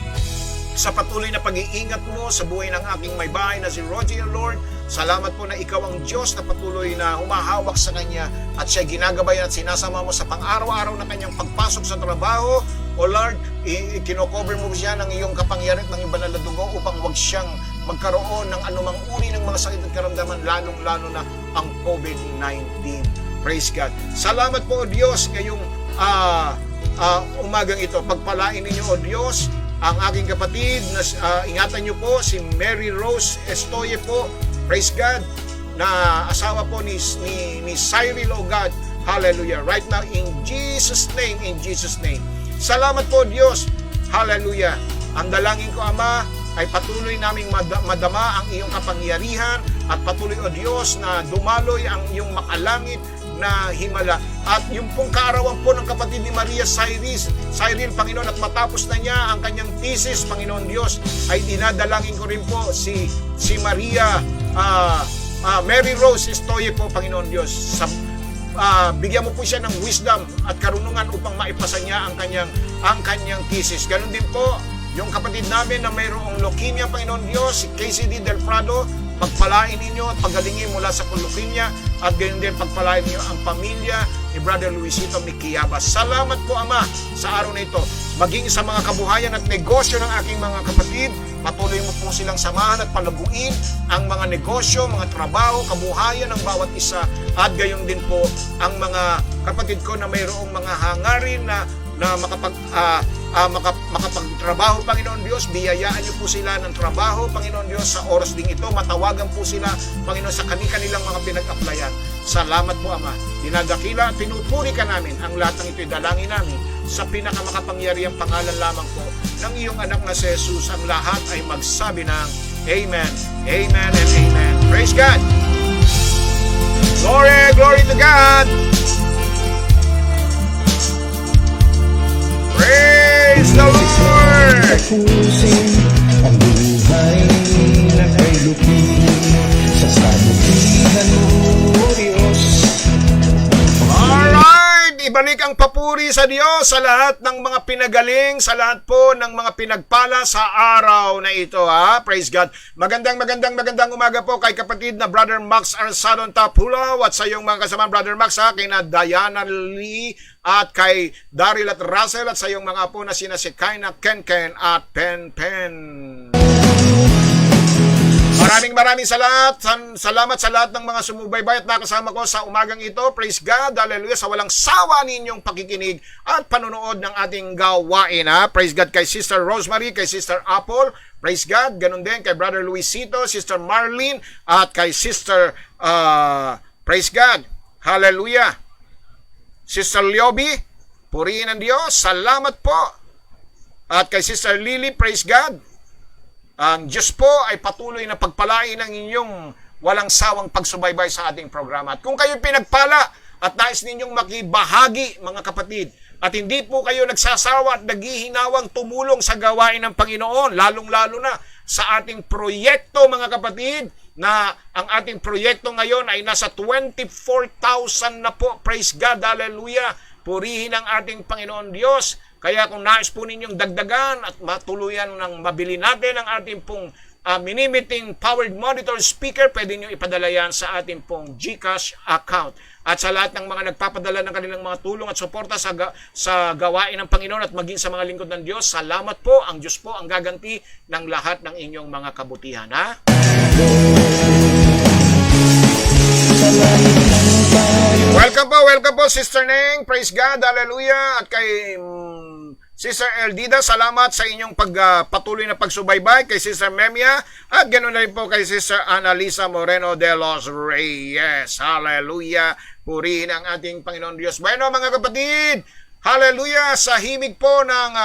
sa patuloy na pag-iingat mo sa buhay ng aking may bahay na si Roger, Lord. Salamat po na ikaw ang Diyos na patuloy na humahawak sa kanya at siya ginagabayan at sinasama mo sa pang-araw-araw na kanyang pagpasok sa trabaho. O Lord, kinocover mo siya ng iyong kapangyarihan at ng iyong banal na dugo upang wag siyang magkaroon ng anumang uri ng mga sakit at karamdaman, lalong-lalo na ang COVID-19. Praise God. Salamat po, O Diyos, ngayong umagang ito. Pagpalain ninyo, O Diyos, ang aking kapatid, na ingatan niyo po si Mary Rose Estoye po, praise God, na asawa po ni Cyril, O God, hallelujah, right now in Jesus' name, in Jesus' name. Salamat po, Diyos, hallelujah. Ang dalangin ko, Ama, ay patuloy naming madama ang iyong kapangyarihan at patuloy, O Diyos, na dumaloy ang iyong makalangit na himala. At yung pong kaarawan po ng kapatid ni Maria Cyril, Panginoon, at matapos na niya ang kanyang thesis, Panginoon Diyos, ay dinadalangin ko rin po si Maria Mary Rose Estoye po, Panginoon Diyos. Bigyan mo po siya ng wisdom at karunungan upang maipasa niya ang kanyang thesis. Ganon din po yung kapatid namin na mayroong leukemia, Panginoon Diyos, si KCD Del Prado, pagpalain ninyo at pagalingin mula sa leukemia at ganyan din pagpalain ninyo ang pamilya ni Brother Luisito Miquiabas. Salamat po, Ama, sa araw na ito. Maging sa mga kabuhayan at negosyo ng aking mga kapatid, patuloy mo po silang samahan at palaguin ang mga negosyo, mga trabaho, kabuhayan ng bawat isa at gayon din po ang mga kapatid ko na mayroong mga hangarin na makapagtrabaho, Panginoon Diyos. Biyayaan niyo po sila ng trabaho, Panginoon Diyos, sa oras ding ito. Matawagan po sila, Panginoon, sa kanilang mga pinag-applyan. Salamat po, Ama. Dinadakila at pinupuri ka namin. Ang lahat ng ito'y dalangin namin sa pinakamakapangyarihang pangalan lamang po ng iyong anak na si Jesus. Ang lahat ay magsabi ng Amen, Amen, and Amen. Praise God! Glory, glory to God! Praise the Lord! Tapusin ang buhay na kay lupin sa kabutihan mo, Diyos. Alright! Ibalik ang papuri sa Diyos sa lahat ng mga pinagaling, sa lahat po ng mga pinagpala sa araw na ito, ha? Praise God! Magandang umaga po kay kapatid na Brother Max Arsadon Tapulaw at sa iyong mga kasama, Brother Max, ha? Kay na Diana Lee at kay Daryl at Russell at sa iyong mga apo na sina si Kaina, Ken at Pen. Maraming salamat sa lahat ng mga sumubaybay at nakasama ko sa umagang ito. Praise God, hallelujah, sa walang sawa ninyong pakikinig at panonood ng ating gawain, ha? Praise God kay Sister Rosemary, kay Sister Apple, praise God, ganun din kay Brother Luisito, Sister Marlene, at kay Sister, praise God, hallelujah, Sister Liobi, purihin ang Diyos, salamat po. At kay Sister Lily, praise God. Ang Diyos po ay patuloy na pagpalain ng inyong walang sawang pagsubaybay sa ating programa. At kung kayo pinagpala at nais ninyong makibahagi, mga kapatid, at hindi po kayo nagsasawa at naghihinawang tumulong sa gawain ng Panginoon, lalong-lalo na sa ating proyekto, mga kapatid, na ang ating proyekto ngayon ay nasa 24,000 na po. Praise God, hallelujah. Purihin ang ating Panginoon Diyos. Kaya kung nais po ninyong dagdagan at matuluyan ng mabili natin ang ating pong mini-meeting powered monitor speaker, pwede nyo ipadala yan sa ating pong GCash account. At sa lahat ng mga nagpapadala ng kanilang mga tulong at suporta sa gawain ng Panginoon at maging sa mga lingkod ng Diyos, salamat po. Ang Diyos po ang gaganti ng lahat ng inyong mga kabutihan, ha? Welcome po, Sister Neng. Praise God, hallelujah. At kay Sister Eldida, salamat sa inyong patuloy na pagsubaybay kay Sister Memia at ganoon na rin po kay Sister Annalisa Moreno de los Reyes. Hallelujah! Purihin ang ating Panginoon Diyos. Bueno mga kapatid, hallelujah! Sa himig po ng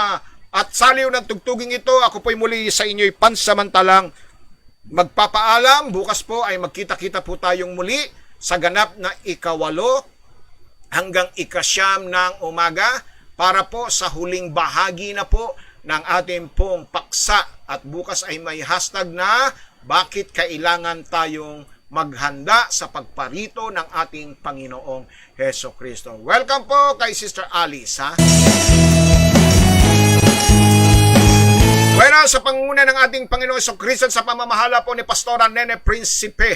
at saliw ng tugtuging ito, ako po'y muli sa inyo'y pansamantalang magpapaalam. Bukas po ay magkita-kita po tayong muli sa ganap na 8 hanggang 9 ng umaga para po sa huling bahagi na po ng ating pong paksa. At bukas ay may hashtag na bakit kailangan tayong maghanda sa pagparito ng ating Panginoong Heso Kristo. Welcome po kay Sister Alice, ha? Bueno, sa pangunguna ng ating Panginoong Heso Kristo sa pamamahala po ni Pastora Nene Principe,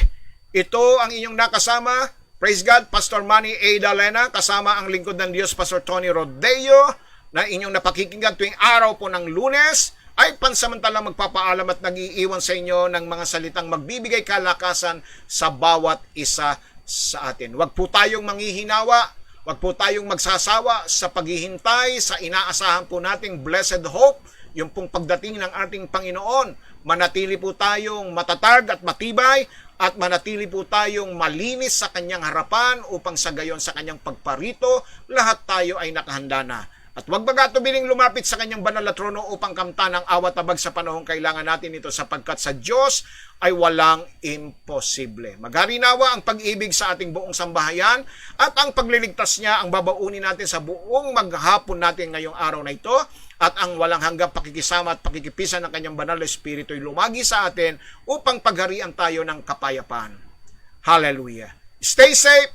ito ang inyong nakasama. Praise God, Pastor Manny A. Dalena, kasama ang lingkod ng Diyos, Pastor Tony Rodeo, na inyong napakikinggan tuwing araw po ng Lunes, ay pansamantalang magpapaalam at nag-iiwan sa inyo ng mga salitang magbibigay kalakasan sa bawat isa sa atin. Huwag po tayong manghihinawa, huwag po tayong magsasawa sa paghihintay sa inaasahan po nating blessed hope, yung pong pagdating ng ating Panginoon. Manatili po tayong matatag at matibay at manatili po tayong malinis sa kanyang harapan upang sa gayon sa kanyang pagparito, lahat tayo ay nakahanda na. At huwag magatubiling lumapit sa kanyang banal na trono upang kamtan ang awat tabag sa panahong kailangan natin ito sapagkat sa Diyos ay walang imposible. Magharinawa ang pag-ibig sa ating buong sambahayan at ang pagliligtas niya ang babaunin natin sa buong maghapon natin ngayong araw na ito at ang walang hanggang pakikisama at pakikipisan ng kanyang banal na espiritu ay lumagi sa atin upang pagharian tayo ng kapayapaan. Hallelujah. Stay safe,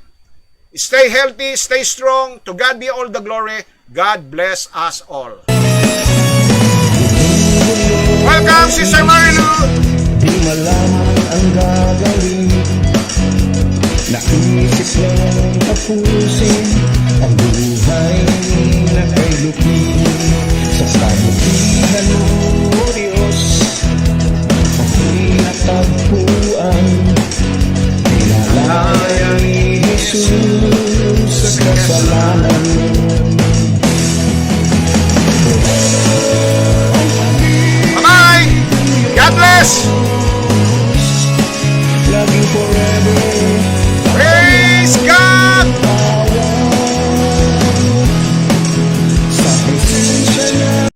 stay healthy, stay strong. To God be all the glory. God bless us all. Welcome, Sister Marilu. Di malaman ang gagawin, naisip lang tapusin ang buhay na kay lupin. Sa kabutihan mo, Diyos, ako'y natagpuan. Pinalaya ni Jesus sa kasalanan mo.